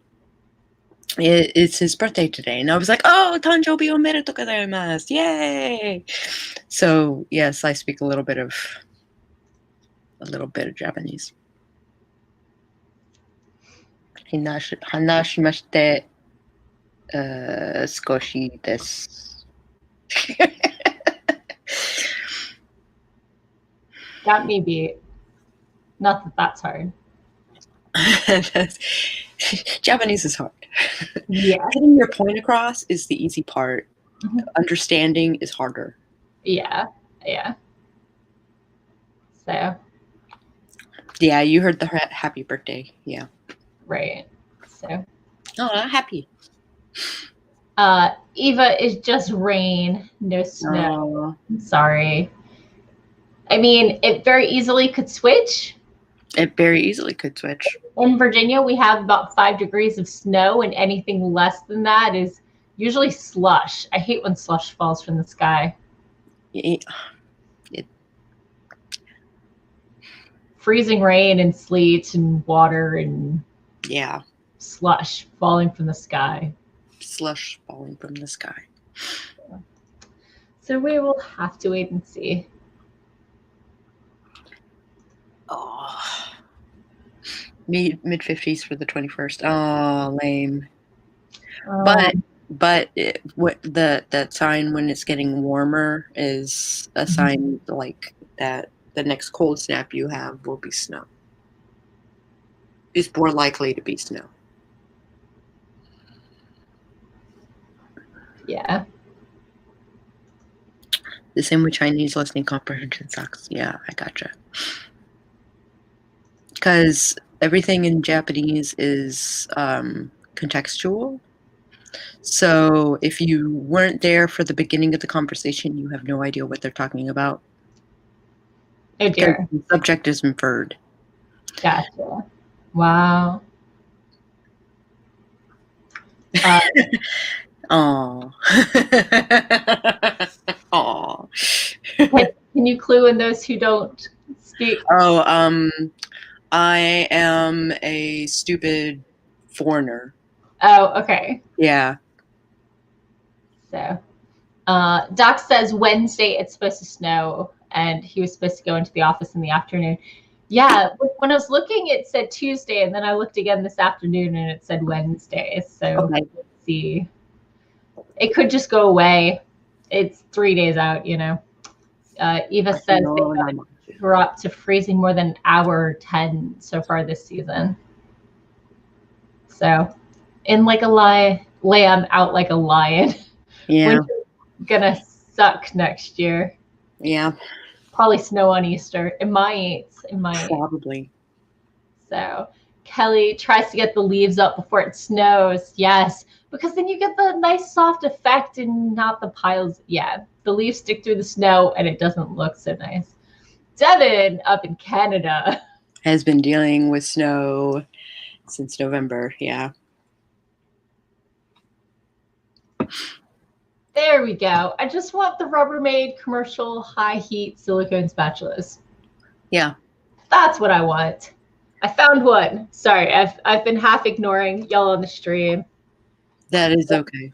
It's his birthday today, and I was like, "Oh, Tanjoubi omedetou gozaimasu! Yay!" So yes, I speak a little bit of Japanese. Hanashimashite skoshi desu.
Got me beat. Not that that's hard.
Japanese is hard.
Yeah.
Getting your point across is the easy part. Mm-hmm. Understanding is harder.
Yeah. So.
Yeah, you heard the happy birthday. Yeah.
Right. So.
Oh, happy.
Eva is just rain, no snow. I'm sorry. I mean, it very easily could switch.
It very easily could switch.
In Virginia, we have about 5 degrees of snow, and anything less than that is usually slush. I hate when slush falls from the sky. Freezing rain and sleet and water and slush falling from the sky.
Slush falling from the sky.
So we will have to wait and see.
Oh, mid-50s for the 21st. Oh, lame. But that sign when it's getting warmer is a sign like that the next cold snap you have will be snow. It's more likely to be snow.
Yeah.
The same with Chinese listening comprehension sucks. Yeah, I gotcha. Because everything in Japanese is contextual. So if you weren't there for the beginning of the conversation, you have no idea what they're talking about.
Oh dear.
The subject is inferred.
Gotcha. Wow.
Aww. Aww.
Can you clue in those who don't speak?
Oh, I am a stupid foreigner.
Oh, okay.
Yeah.
So, Doc says Wednesday it's supposed to snow, and he was supposed to go into the office in the afternoon. Yeah, when I was looking, it said Tuesday, and then I looked again this afternoon, and it said Wednesday. So let's see. It could just go away. It's 3 days out, you know. Eva says they dropped to freezing more than hour 10 so far this season. So, in like a lamb, out like a lion.
Yeah.
Winter's gonna suck next year.
Yeah.
Probably snow on Easter. It might.
Probably.
So Kelly tries to get the leaves up before it snows. Yes, because then you get the nice soft effect and not the piles. Yeah, the leaves stick through the snow and it doesn't look so nice. Devin up in Canada
has been dealing with snow since November. Yeah.
There we go. I just want the Rubbermaid commercial high heat silicone spatulas.
Yeah.
That's what I want. I found one. Sorry, I've been half ignoring y'all on the stream.
That is okay.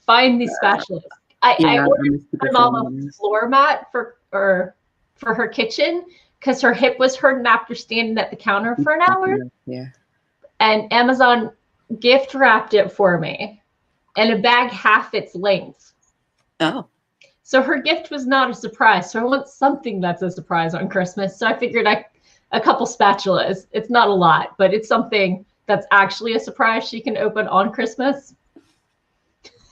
Find these spatulas. I ordered my mom a floor mat for her kitchen because her hip was hurting after standing at the counter for an hour.
Yeah.
And Amazon gift wrapped it for me in a bag half its length.
Oh.
So her gift was not a surprise. So I want something that's a surprise on Christmas. So I figured a couple spatulas. It's not a lot, but it's something that's actually a surprise she can open on Christmas.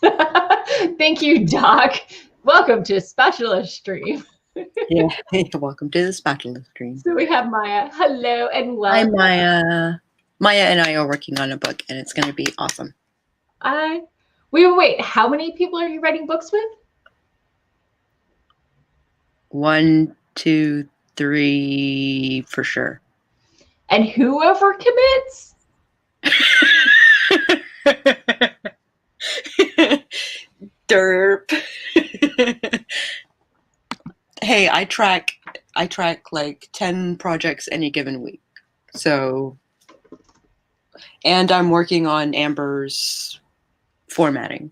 Thank you, Doc. Welcome to Spatula Stream.
Yeah, welcome to the Spatula Stream.
So we have Maya. Hello and welcome.
Hi, Maya. Maya and I are working on a book, and it's going to be awesome.
Wait, how many people are you writing books with?
1, 2, 3 for sure.
And whoever commits?
Derp. Hey, I track like 10 projects any given week. So, and I'm working on Amber's formatting.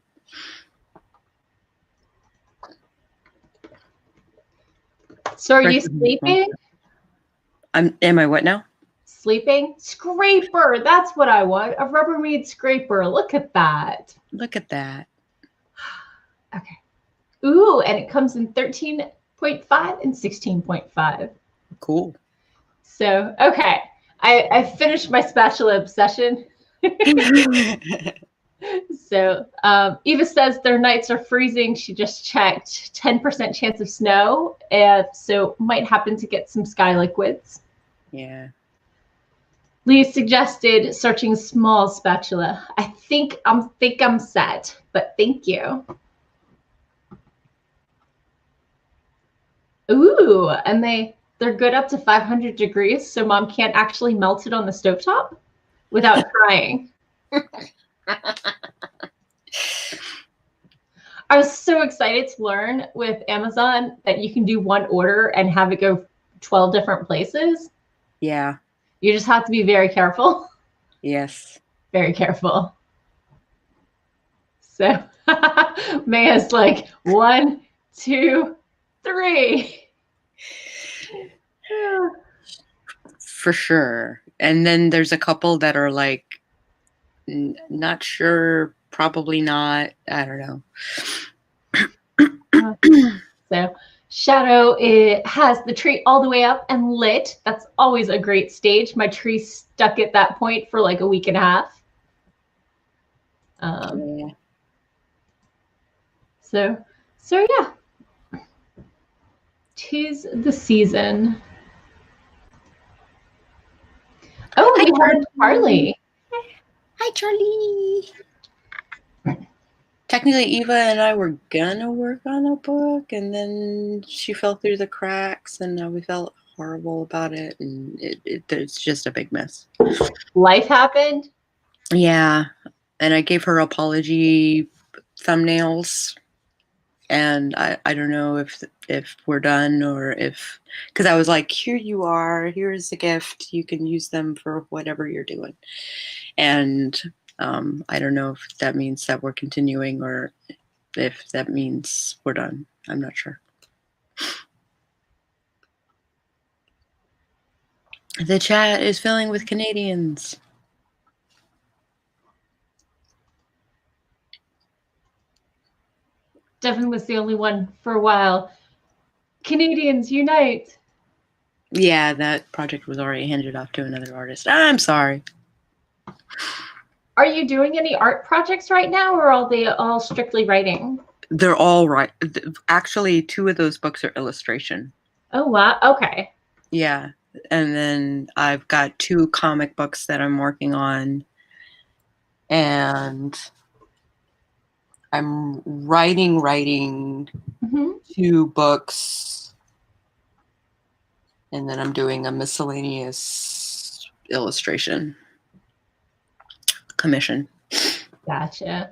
So are you sleeping?
Am I what now?
Sleeping? Scraper. That's what I want. A Rubbermaid scraper. Look at that.
Look at that.
Okay. Ooh, and it comes in 13.5 and 16.5.
Cool.
So, okay. I finished my spatula obsession. So Eva says their nights are freezing. She just checked 10% chance of snow. So might happen to get some sky liquids.
Yeah.
Lee suggested searching small spatula. I think I'm set, but thank you. Ooh, and they're good up to 500 degrees, so Mom can't actually melt it on the stovetop without trying. I was so excited to learn with Amazon that you can do one order and have it go 12 different places.
Yeah.
You just have to be very careful.
Yes.
Very careful. So Maya's like 1, 2, 3.
For sure. And then there's a couple that are like, not sure, probably not. I don't know.
So Shadow, it has the tree all the way up and lit. That's always a great stage. My tree stuck at that point for like a week and a half.
Yeah.
So yeah. 'Tis the season. Oh,
Hi,
we have Charlie.
Hi, Charlie. Technically, Eva and I were gonna work on a book, and then she fell through the cracks, and now we felt horrible about it, and it's just a big mess.
Life happened?
Yeah, and I gave her apology thumbnails, and I don't know if we're done or if, because I was like, here you are, here's the gift, you can use them for whatever you're doing, and I don't know if that means that we're continuing or if that means we're done. I'm not sure. The chat is filling with Canadians.
Devin was the only one for a while. Canadians unite.
Yeah, that project was already handed off to another artist. I'm sorry.
Are you doing any art projects right now, or are they all strictly writing?
They're all right. Actually, 2 of those books are illustration.
Oh, wow. Okay.
Yeah. And then I've got 2 comic books that I'm working on. And I'm writing
Mm-hmm.
2 books. And then I'm doing a miscellaneous illustration commission.
Gotcha.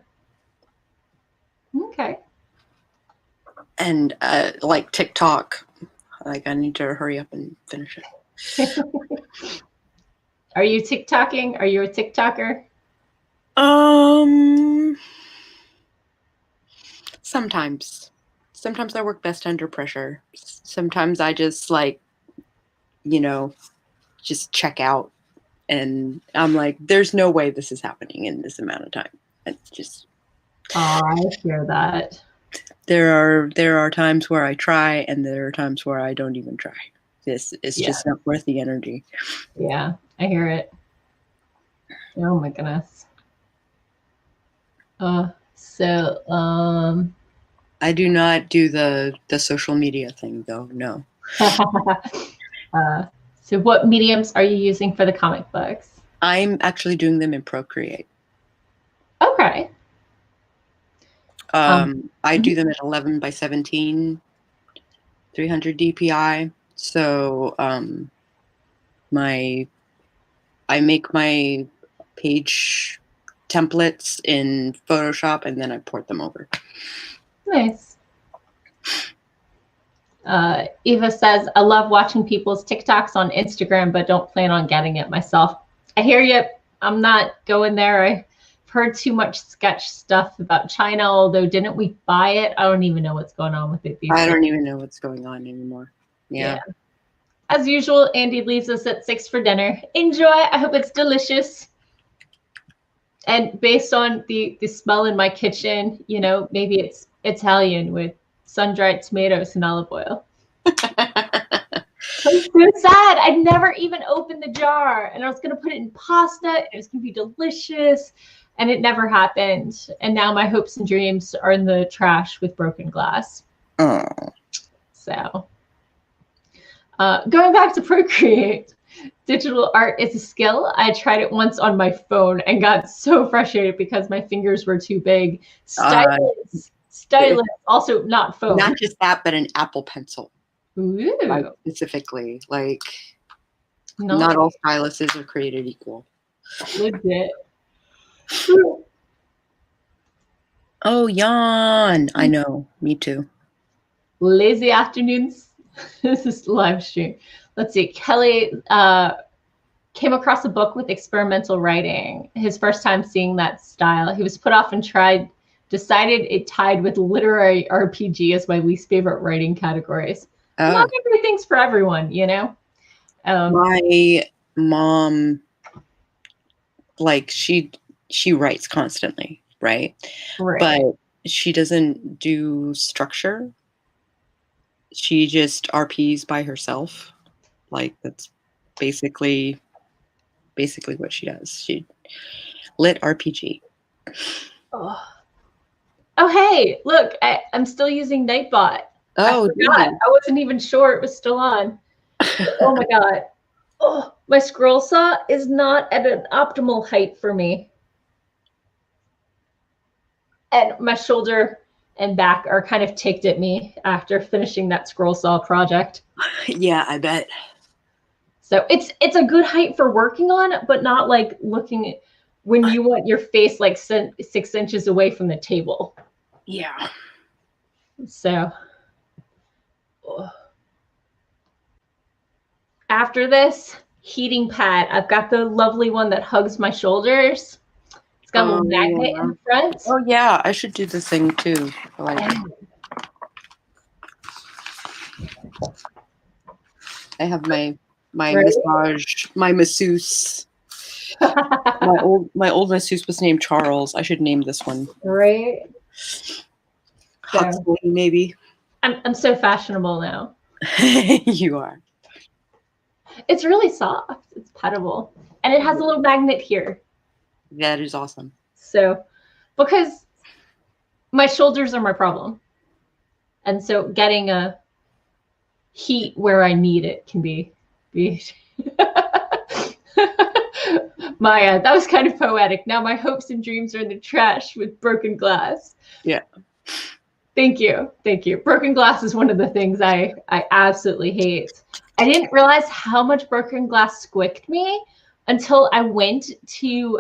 Okay.
And like TikTok, like I need to hurry up and finish it.
Are you TikToking? Are you a TikToker?
Sometimes I work best under pressure. Sometimes I just like you know, just check out. And I'm like, there's no way this is happening in this amount of time. It's just.
Oh, I hear that.
There are times where I try, and there are times where I don't even try. It's just not worth the energy.
Yeah, I hear it. Oh my goodness.
I do not do the social media thing though. No.
So what mediums are you using for the comic books?
I'm actually doing them in Procreate.
Okay.
I do them at 11 by 17, 300 DPI. So I make my page templates in Photoshop, and then I port them over.
Nice. Eva says, I love watching people's TikToks on Instagram, but don't plan on getting it myself. I hear you. I'm not going there. I've heard too much sketch stuff about China, although didn't we buy it? I don't even know what's going on with it.
I don't even know what's going on anymore. Yeah.
As usual, Andy leaves us at 6 for dinner. Enjoy. I hope it's delicious. And based on the smell in my kitchen, you know, maybe it's Italian with sun-dried tomatoes and olive oil. I'm so sad. I never even opened the jar, and I was going to put it in pasta, and it was going to be delicious, and it never happened. And now my hopes and dreams are in the trash with broken glass.
Oh.
So going back to Procreate, digital art is a skill. I tried it once on my phone and got so frustrated because my fingers were too big. Stylus, also not phone.
Not just that, but an Apple Pencil.
Ooh.
Like, specifically, like not all styluses are created equal.
Legit.
Oh, yawn. I know. Me too.
Lazy afternoons. This is live stream. Let's see. Kelly came across a book with experimental writing. His first time seeing that style. He was put off and decided it tied with literary RPG as my least favorite writing categories. Oh. Not everything's for everyone, you know?
My mom, like, she writes constantly, right? But she doesn't do structure. She just RPs by herself. Like, that's basically what she does. She lit RPG.
Oh, hey, look, I'm still using Nightbot.
Oh,
I forgot. I wasn't even sure it was still on. Oh my God. Oh, my scroll saw is not at an optimal height for me. And my shoulder and back are kind of ticked at me after finishing that scroll saw project.
Yeah, I bet.
So it's a good height for working on, but not like looking at when you want your face like 6 inches away from the table.
Yeah.
So after this, heating pad. I've got the lovely one that hugs my shoulders. It's got a little magnet in the front.
Oh yeah, I should do this thing too. I have my massage, my masseuse. my old masseuse was named Charles. I should name this one.
Right.
Huxley, maybe.
I'm so fashionable now.
You are.
It's really soft. It's pettable. And it has a little magnet here.
That is awesome. So,
because my shoulders are my problem. And so getting a heat where I need it can be Maya, that was kind of poetic. Now my hopes and dreams are in the trash with broken glass.
Yeah.
Thank you. Thank you. Broken glass is one of the things I absolutely hate. I didn't realize how much broken glass squicked me until I went to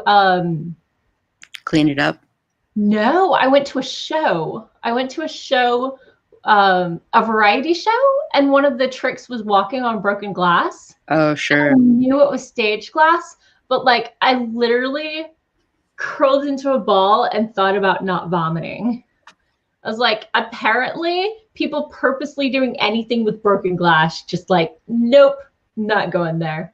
clean it up.
No, I went to a show. A variety show, and one of the tricks was walking on broken glass.
Oh, sure.
I knew it was stage glass, but like I literally curled into a ball and thought about not vomiting. I was like, apparently people purposely doing anything with broken glass, just like, nope, Not going there.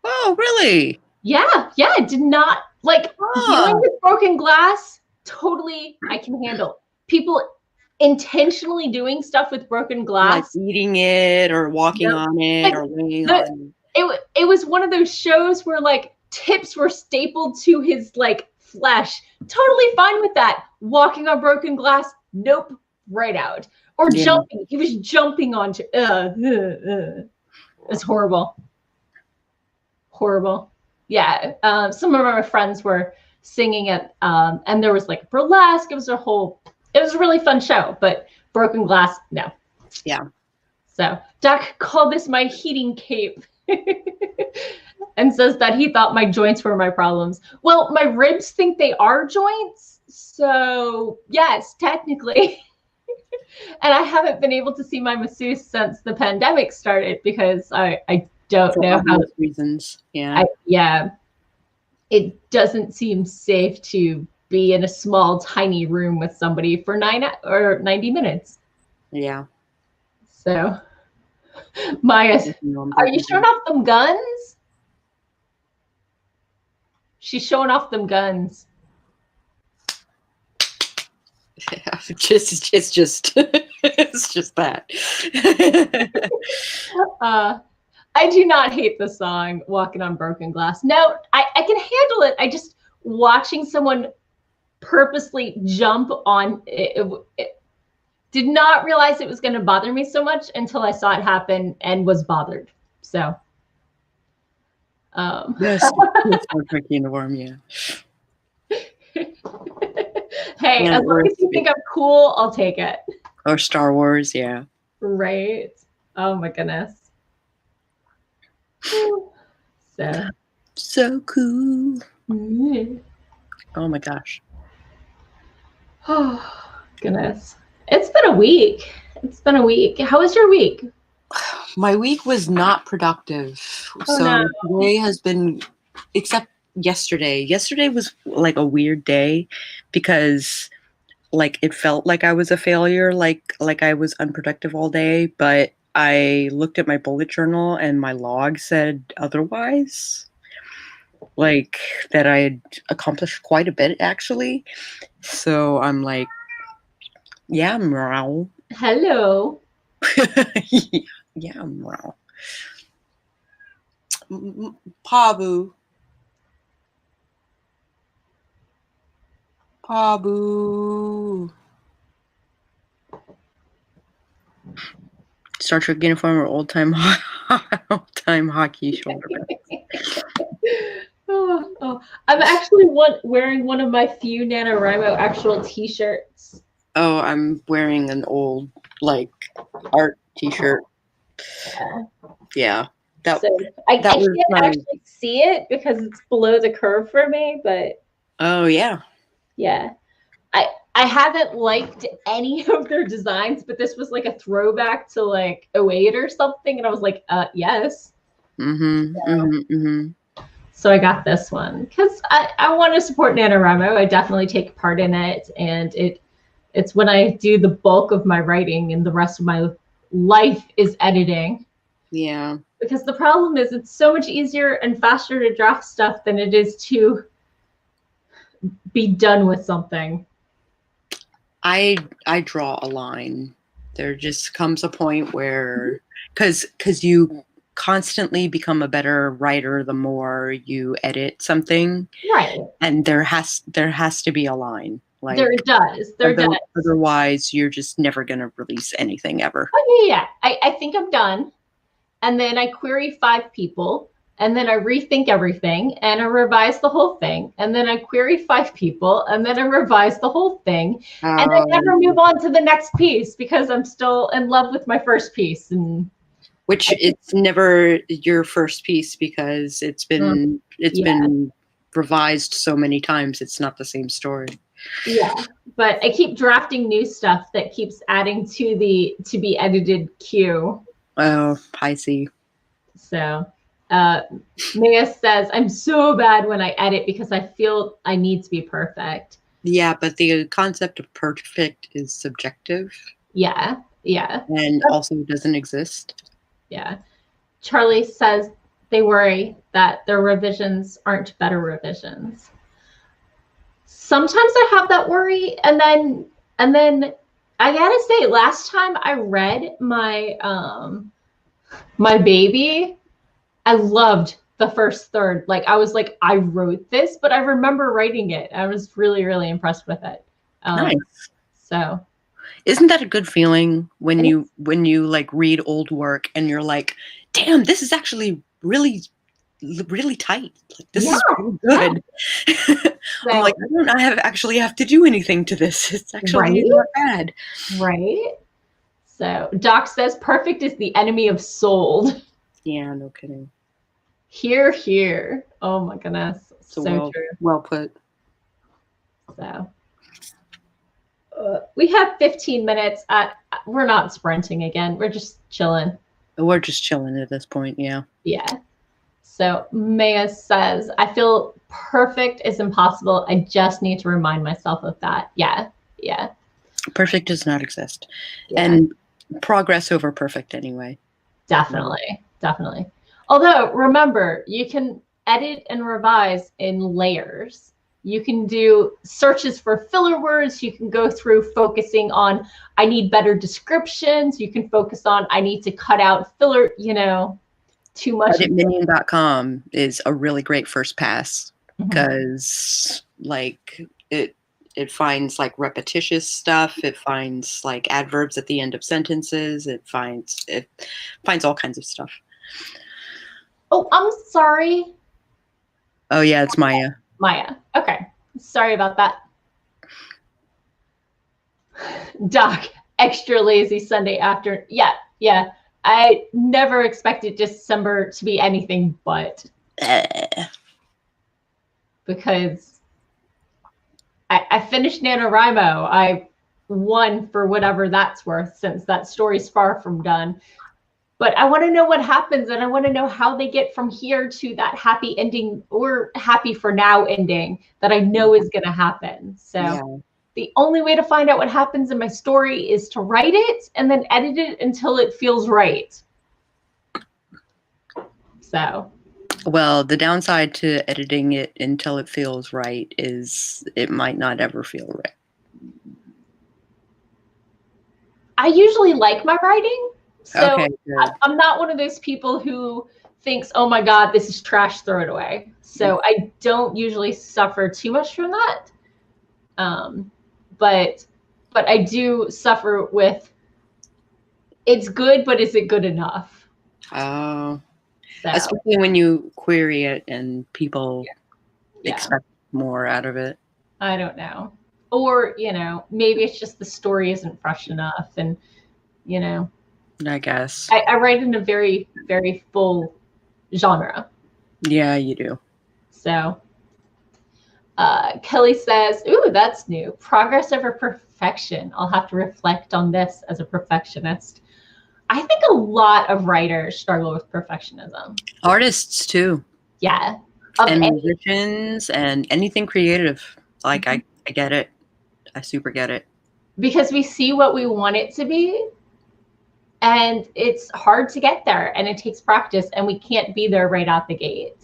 Oh, really?
Yeah, did not like dealing
Oh,
with broken glass. Totally, I can handle. People intentionally doing stuff with broken
like
glass.
eating it or walking
Nope.
on it
Like
or laying
the
on.
it was one of those shows where like tips were stapled to his like flesh. Totally fine with that. Walking on broken glass, nope, right out. Or
Yeah.
jumping. He was jumping onto. It's horrible. Horrible. Yeah. Some of our friends were singing it, and there was like burlesque. It was a really fun show, but broken glass, no.
Yeah.
So Doc called this my heating cape. And says that he thought my joints were my problems. Well, my ribs think they are joints. So yes, technically. And I haven't been able to see my masseuse since the pandemic started because I don't
For
know how
obvious reasons. Yeah.
yeah, it doesn't seem safe to be in a small, tiny room with somebody for 90 minutes.
Yeah.
So, Maya, are you showing off them guns? She's showing off them guns.
Yeah, it's just it's just that.
I do not hate the song "Walking on Broken Glass." No, I can handle it. I just watching someone purposely jump on it did not realize it was going to bother me so much until I saw it happen and was bothered. So,
Yes, it's more tricky in the warm, yeah.
hey,
Yeah,
as long as you think I'm cool, I'll take it.
or Star Wars, yeah.
Right. Oh my goodness.
So cool.
Mm.
Oh my gosh.
Oh goodness. It's been a week. How was your week?
My week was not productive.
Oh,
so
no.
today has been, except yesterday. Yesterday was like a weird day because like it felt like I was a failure, like I was unproductive all day, but I looked at my bullet journal and my log said otherwise. Like that I had accomplished quite a bit actually. So I'm like, yeah, meow.
Hello.
Yeah, meow. Pabu. Pabu. Star Trek uniform or old time hockey shoulder pads.
I'm actually wearing one of my few NaNoWriMo actual t-shirts.
Oh, I'm wearing an old like art t-shirt. Yeah.
I can't
my...
actually see it because it's below the curve for me, but
oh yeah.
Yeah. I haven't liked any of their designs, but this was like a throwback to like 08 or something, and I was like, yes. So I got this one because I want to support NaNoWriMo. I definitely take part in it, and it's when I do the bulk of my writing, and the rest of my life is editing.
Yeah.
Because the problem is it's so much easier and faster to draft stuff than it is to be done with something.
I draw a line. There just comes a point where because you constantly become a better writer the more you edit something.
Right.
And there has to be a line. Like
there does.
Otherwise, you're just never going to release anything ever.
Oh, yeah. I think I'm done. And then I query 5 people. And then I rethink everything. And I revise the whole thing. And then I query 5 people. And then I revise the whole thing. And I never move on to the next piece because I'm still in love with my first piece. And
which it's never your first piece because it's been been revised so many times. It's not the same story.
Yeah, but I keep drafting new stuff that keeps adding to the to be edited queue.
Oh, I see.
So Maya says, I'm so bad when I edit because I feel I need to be perfect.
Yeah, but the concept of perfect is subjective.
Yeah.
And also doesn't exist.
Yeah. Charlie says they worry that their revisions aren't better revisions. Sometimes I have that worry, and then I gotta say, last time I read my my baby, I loved the first third. Like, I was like, I wrote this, but I remember writing it. I was really, really impressed with it.
Nice.
So
Isn't that a good feeling when you like read old work and you're like, damn, this is actually really tight. Like, this is really good. Yeah. I'm like, I don't actually have to do anything to this. It's actually not bad.
Right. So Doc says perfect is the enemy of sold.
Yeah, no kidding.
Here, here. Oh my goodness. So true.
Well put.
So we have 15 minutes. We're not sprinting again. We're just chilling.
We're just chilling at this point. Yeah.
Yeah. So Maya says, I feel perfect is impossible. I just need to remind myself of that. Yeah. Yeah.
Perfect does not exist. Yeah. And progress over perfect anyway.
Definitely. Definitely. Although, remember, you can edit and revise in layers. You can do searches for filler words. You can go through focusing on, I need better descriptions. You can focus on, I need to cut out filler, you know, too much.
Editminion.com is a really great first pass because like it finds like repetitious stuff. It finds like adverbs at the end of sentences. It finds all kinds of stuff.
Oh, I'm sorry.
Oh yeah, it's Maya.
Maya. Okay. Sorry about that. Doc, extra lazy Sunday after. Yeah, yeah. I never expected December to be anything but. Because I finished NaNoWriMo. I won for whatever that's worth, since that story's far from done. But I want to know what happens, and I want to know how they get from here to that happy ending, or happy for now ending that I know is going to happen. So the only way to find out what happens in my story is to write it and then edit it until it feels right. So.
Well, the downside to editing it until it feels right is it might not ever feel right.
I usually like my writing. So
okay,
I'm not one of those people who thinks, oh my God, this is trash, throw it away. So I don't usually suffer too much from that. But I do suffer with, it's good, but is it good enough?
Oh. So. Especially when you query it and people expect more out of it.
I don't know. Or, you know, maybe it's just the story isn't fresh enough, and, you know.
I guess.
I write in a very, very full genre.
Yeah, you do.
So Kelly says, ooh, that's new. Progress over perfection. I'll have to reflect on this as a perfectionist. I think a lot of writers struggle with perfectionism.
Artists too.
Yeah.
And musicians and anything creative. Like, I get it. I super get it.
Because we see what we want it to be, and it's hard to get there, and it takes practice, and we can't be there right out the gate.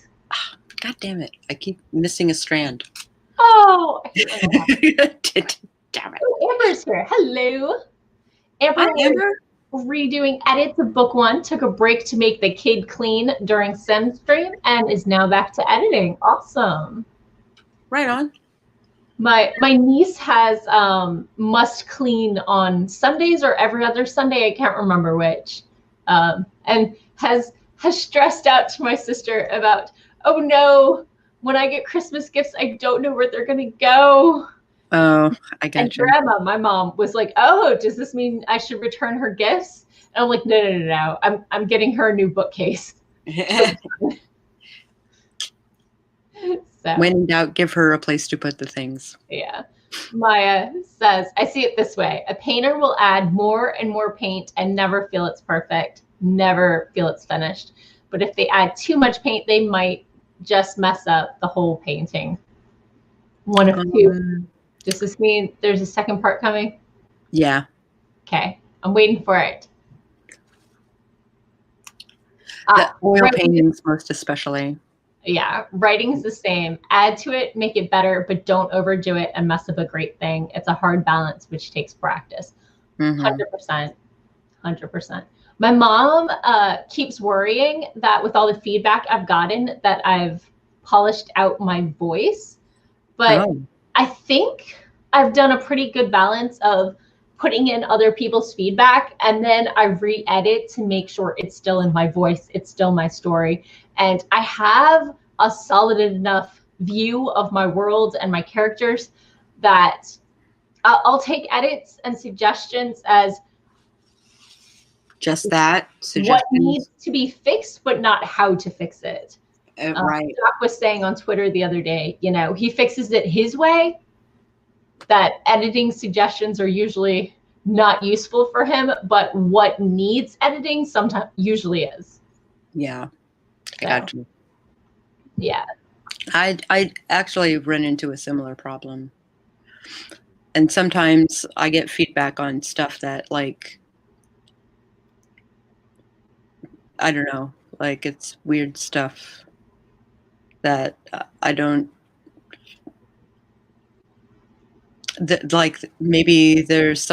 God damn it. I keep missing a strand.
Oh,
damn it.
Oh, Amber's here. Hello. Amber. Redoing edits of book 1, took a break to make the kid clean during sim stream, and is now back to editing. Awesome.
Right on.
My niece has must clean on Sundays or every other Sunday. I can't remember which. And has stressed out to my sister about, oh no, when I get Christmas gifts, I don't know where they're going to go.
Oh, I got you.
And Grandma, my mom, was like, "Oh, does this mean I should return her gifts?" And I'm like, "No. I'm getting her a new bookcase." So,
when in doubt, give her a place to put the things.
Yeah. Maya says, "I see it this way: a painter will add more and more paint and never feel it's perfect, never feel it's finished. But if they add too much paint, they might just mess up the whole painting." One of two. Does this mean there's a second part coming?
Yeah.
Okay. I'm waiting for it.
The oil
Writing,
paintings, most especially.
yeah, writing is the same. Add to it, make it better, but don't overdo it and mess up a great thing. It's a hard balance, which takes practice. 100%. 100%. My mom keeps worrying that with all the feedback I've gotten that I've polished out my voice, but I think I've done a pretty good balance of putting in other people's feedback, and then I re-edit to make sure it's still in my voice, it's still my story, and I have a solid enough view of my world and my characters that I'll take edits and suggestions as
just that
what needs to be fixed, but not how to fix it.
Right.
Doc was saying on Twitter the other day, you know, he fixes it his way. That editing suggestions are usually not useful for him, but what needs editing sometimes usually is.
Yeah, I got you.
Yeah.
I actually run into a similar problem. And sometimes I get feedback on stuff that, like, I don't know, like it's weird stuff that I don't, like maybe there's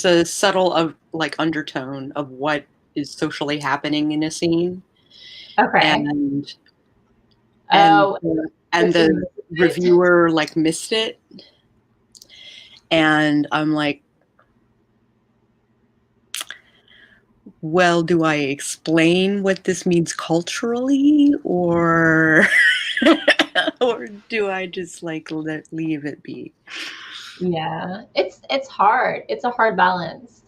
a subtle of like undertone of what is socially happening in a scene.
Okay.
And the reviewer like missed it. And I'm like, well, do I explain what this means culturally, or or do I just like leave it be?
Yeah, it's hard. It's a hard balance.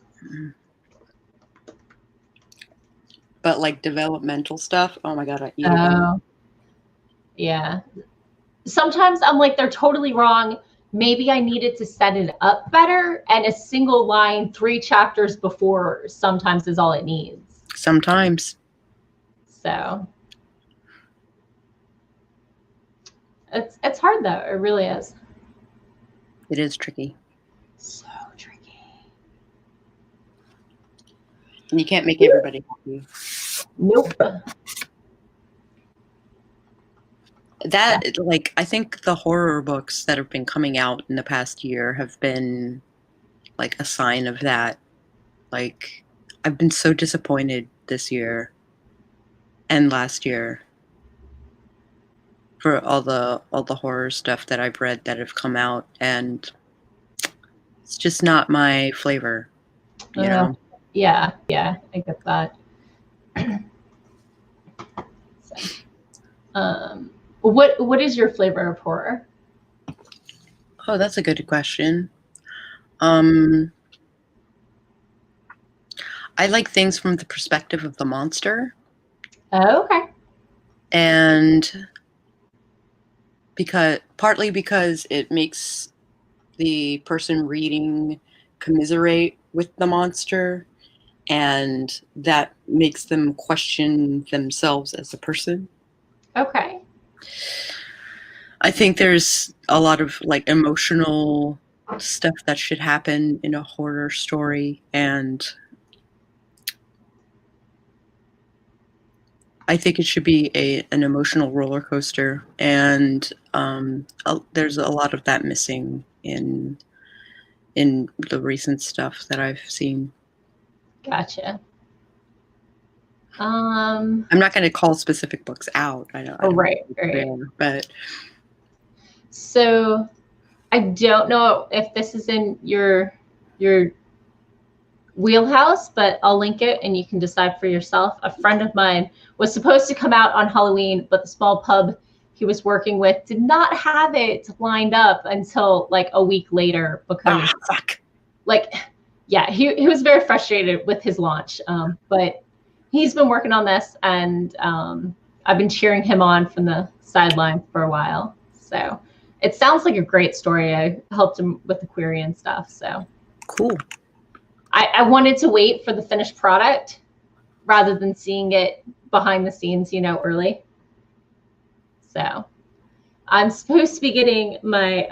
But like developmental stuff, oh my God, I eat it up.
Yeah. Sometimes I'm like, they're totally wrong. Maybe I needed to set it up better, and a single line 3 chapters before sometimes is all it needs.
Sometimes.
So it's hard though. It really is.
It is tricky.
So tricky.
And you can't make everybody happy.
Nope.
That, like, I think the horror books that have been coming out in the past year have been like a sign of that. Like, I've been so disappointed this year and last year for all the horror stuff that I've read that have come out, and it's just not my flavor, you know?
Yeah, I get that. So, what is your flavor of horror?
Oh, that's a good question. I like things from the perspective of the monster.
Oh, okay.
And partly because it makes the person reading commiserate with the monster, and that makes them question themselves as a person.
Okay.
I think there's a lot of like emotional stuff that should happen in a horror story, and I think it should be an emotional roller coaster, and there's a lot of that missing in the recent stuff that I've seen.
Gotcha.
I'm not going to call specific books out. I know.
Right.
But
so, I don't know if this is in your wheelhouse, but I'll link it and you can decide for yourself. A friend of mine was supposed to come out on Halloween, but the small pub he was working with did not have it lined up until like a week later because he was very frustrated with his launch. But he's been working on this, and I've been cheering him on from the sideline for a while. So it sounds like a great story. I helped him with the query and stuff. So
cool.
I wanted to wait for the finished product rather than seeing it behind the scenes, early. So I'm supposed to be getting my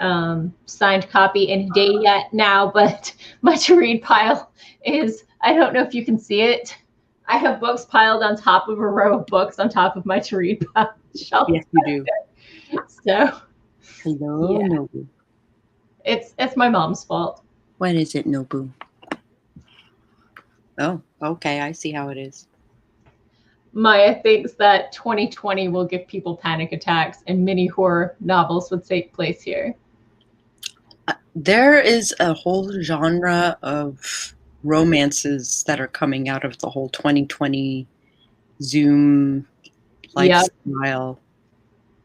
signed copy any day yet now, but my to read pile is, I don't know if you can see it, I have books piled on top of a row of books on top of my to read shelf.
Yes, you do.
So
Hello,
yeah.
Nobu.
It's my mom's fault.
What is it, Nobu? Oh, okay. I see how it is.
Maya thinks that 2020 will give people panic attacks and mini horror novels would take place here.
There is a whole genre of romances that are coming out of the whole 2020 Zoom lifestyle.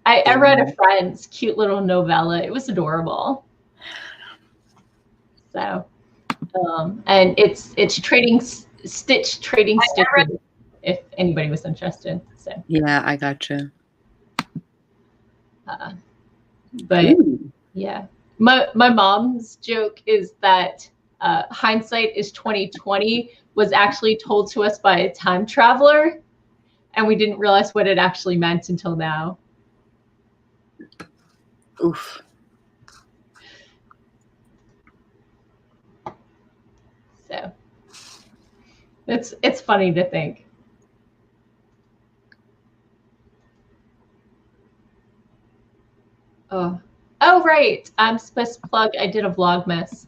I read a friend's cute little novella. It was adorable. So, and it's trading Stitch trading stickers if anybody was interested. So
yeah, I gotcha.
But ooh. Yeah, my mom's joke is that hindsight is 2020 was actually told to us by a time traveler, and we didn't realize what it actually meant until now.
Oof.
So it's funny to think. Oh right. I'm supposed to plug. I did a Vlogmas.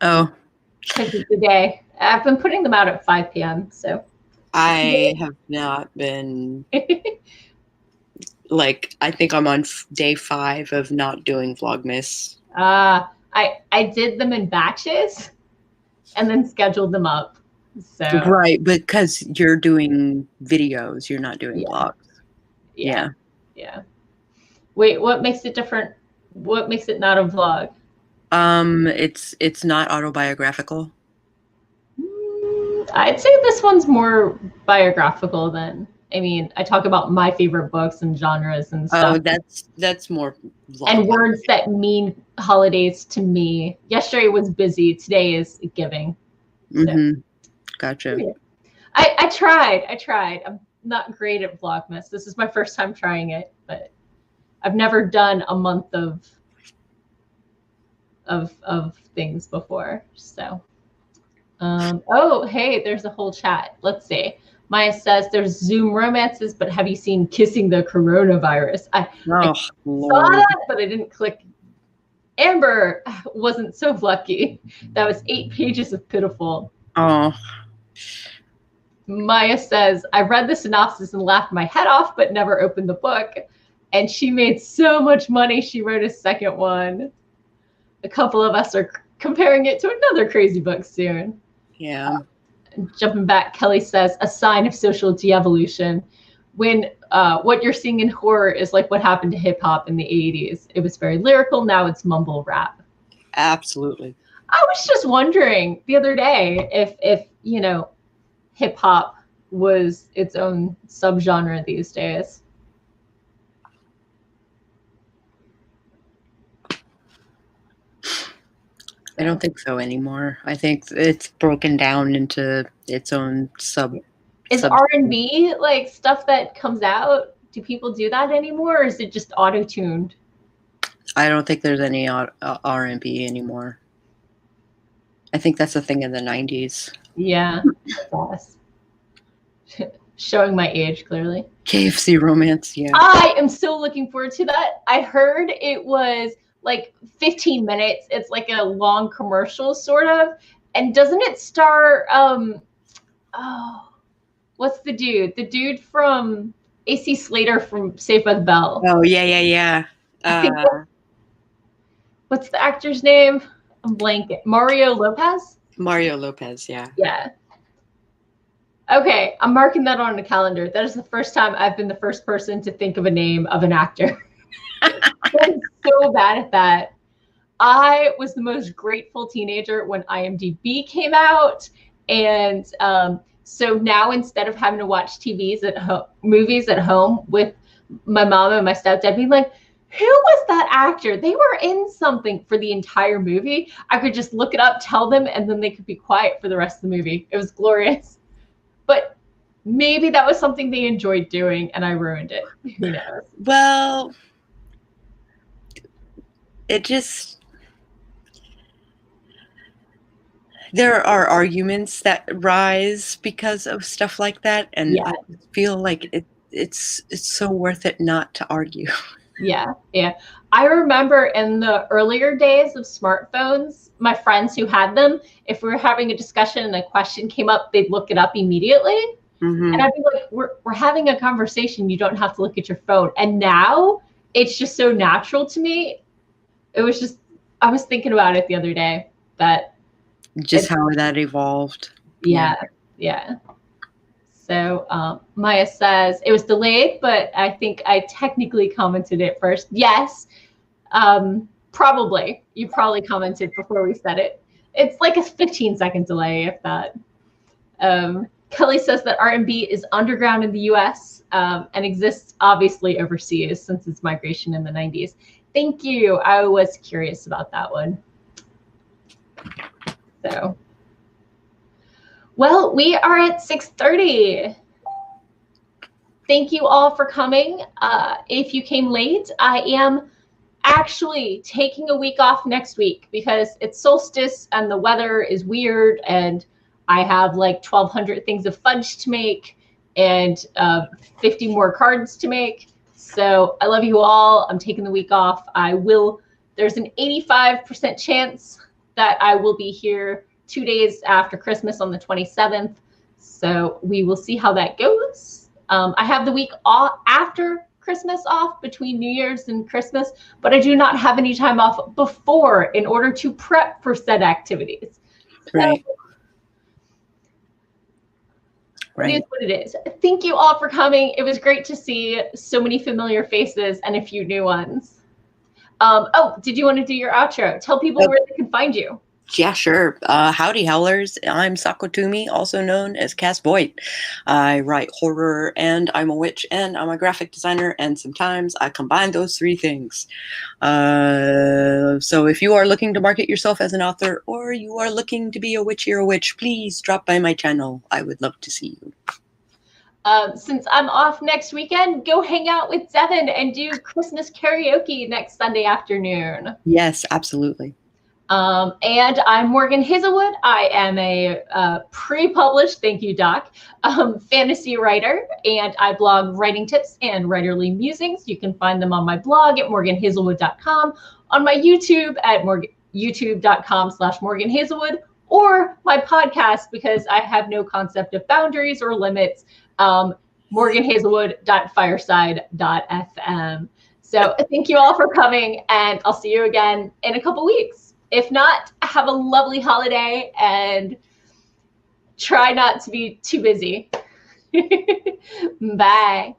Oh.
Because of the day. I've been putting them out at 5 p.m. So
I have not been. Like, I think I'm on day 5 of not doing Vlogmas.
I did them in batches and then scheduled them up. So
right, because you're doing videos, you're not doing vlogs.
Yeah. Wait, what makes it different? What makes it not a vlog?
It's not autobiographical.
I'd say this one's more biographical than. I mean, I talk about my favorite books and genres and stuff.
Oh, that's more vlog.
And words that mean holidays to me. Yesterday was busy. Today is giving.
Mm-hmm. Gotcha.
Yeah. I tried. I'm not great at Vlogmas. This is my first time trying it, but I've never done a month of things before. So, oh, hey, there's a whole chat. Let's see. Maya says there's Zoom romances, but have you seen Kissing the Coronavirus? I saw that, but I didn't click. Amber wasn't so lucky. That was 8 pages of pitiful.
Oh.
Maya says, I read the synopsis and laughed my head off, but never opened the book. And she made so much money, she wrote a second one. A couple of us are comparing it to another crazy book soon.
Yeah.
Jumping back, Kelly says, a sign of social de-evolution. When what you're seeing in horror is like what happened to hip hop in the 80s. It was very lyrical, now it's mumble rap.
Absolutely.
I was just wondering the other day if you know, hip hop was its own subgenre these days.
I don't think so anymore. I think it's broken down into its own sub.
Is R&B like stuff that comes out? Do people do that anymore, or is it just auto-tuned?
I don't think there's any R&B anymore. I think that's a thing in the 90s.
Yeah, yes. Showing my age clearly.
KFC romance, yeah.
I am so looking forward to that. I heard it was like 15 minutes. It's like a long commercial sort of. And doesn't it star what's the dude? The dude from AC Slater from Saved by the Bell.
Oh, yeah.
What's the actor's name? I'm blanking. Mario Lopez?
Mario Lopez, yeah.
Yeah. Okay, I'm marking that on the calendar. That is the first time I've been the first person to think of a name of an actor. I'm so bad at that. I was the most grateful teenager when IMDb came out, and so now instead of having to watch movies at home with my mom and my stepdad, being like, who was that actor? They were in something for the entire movie. I could just look it up, tell them, and then they could be quiet for the rest of the movie. It was glorious. But maybe that was something they enjoyed doing, and I ruined it. Who knows?
Well, it just... there are arguments that rise because of stuff like that, and
Yeah.
I feel like it's so worth it not to argue.
Yeah. I remember in the earlier days of smartphones, my friends who had them, if we were having a discussion and a question came up, they'd look it up immediately. And I'd be like, we're having a conversation. You don't have to look at your phone. And now it's just so natural to me. It was just, I was thinking about it the other day that
Just how that evolved.
Yeah. So Maya says it was delayed, but I think I technically commented it first. Yes, probably. You probably commented before we said it. It's like a 15-second delay, if that. Kelly says that R&B is underground in the U.S. And exists obviously overseas since its migration in the 90s. Thank you. I was curious about that one. So, well, we are at 6:30. Thank you all for coming. If you came late, I am actually taking a week off next week because it's solstice and the weather is weird and I have like 1,200 things of fudge to make and 50 more cards to make. So I love you all. I'm taking the week off. There's an 85% chance that I will be here 2 days after Christmas on the 27th. So we will see how that goes. I have the week off after Christmas off between New Year's and Christmas, but I do not have any time off before in order to prep for said activities.
Right.
So, it is what it is. Thank you all for coming. It was great to see so many familiar faces and a few new ones. Oh, did you want to do your outro? Tell people where they can find you.
Yeah, sure. Howdy, Howlers. I'm Sako, also known as Voit. I write horror, and I'm a witch, and I'm a graphic designer, and sometimes I combine those three things. So if you are looking to market yourself as an author, or you are looking to be a witch or a witch, please drop by my channel. I would love to see you.
Since I'm off next weekend, go hang out with Devin and do Christmas karaoke next Sunday afternoon.
Yes, absolutely.
And I'm Morgan Hazelwood. I am a pre-published, thank you, Doc, fantasy writer, and I blog writing tips and writerly musings. You can find them on my blog at morganhazelwood.com, on my YouTube at youtube.com/morganhazelwood, or my podcast, because I have no concept of boundaries or limits, morganhazelwood.fireside.fm. So thank you all for coming, and I'll see you again in a couple weeks. If not, have a lovely holiday and try not to be too busy. Bye.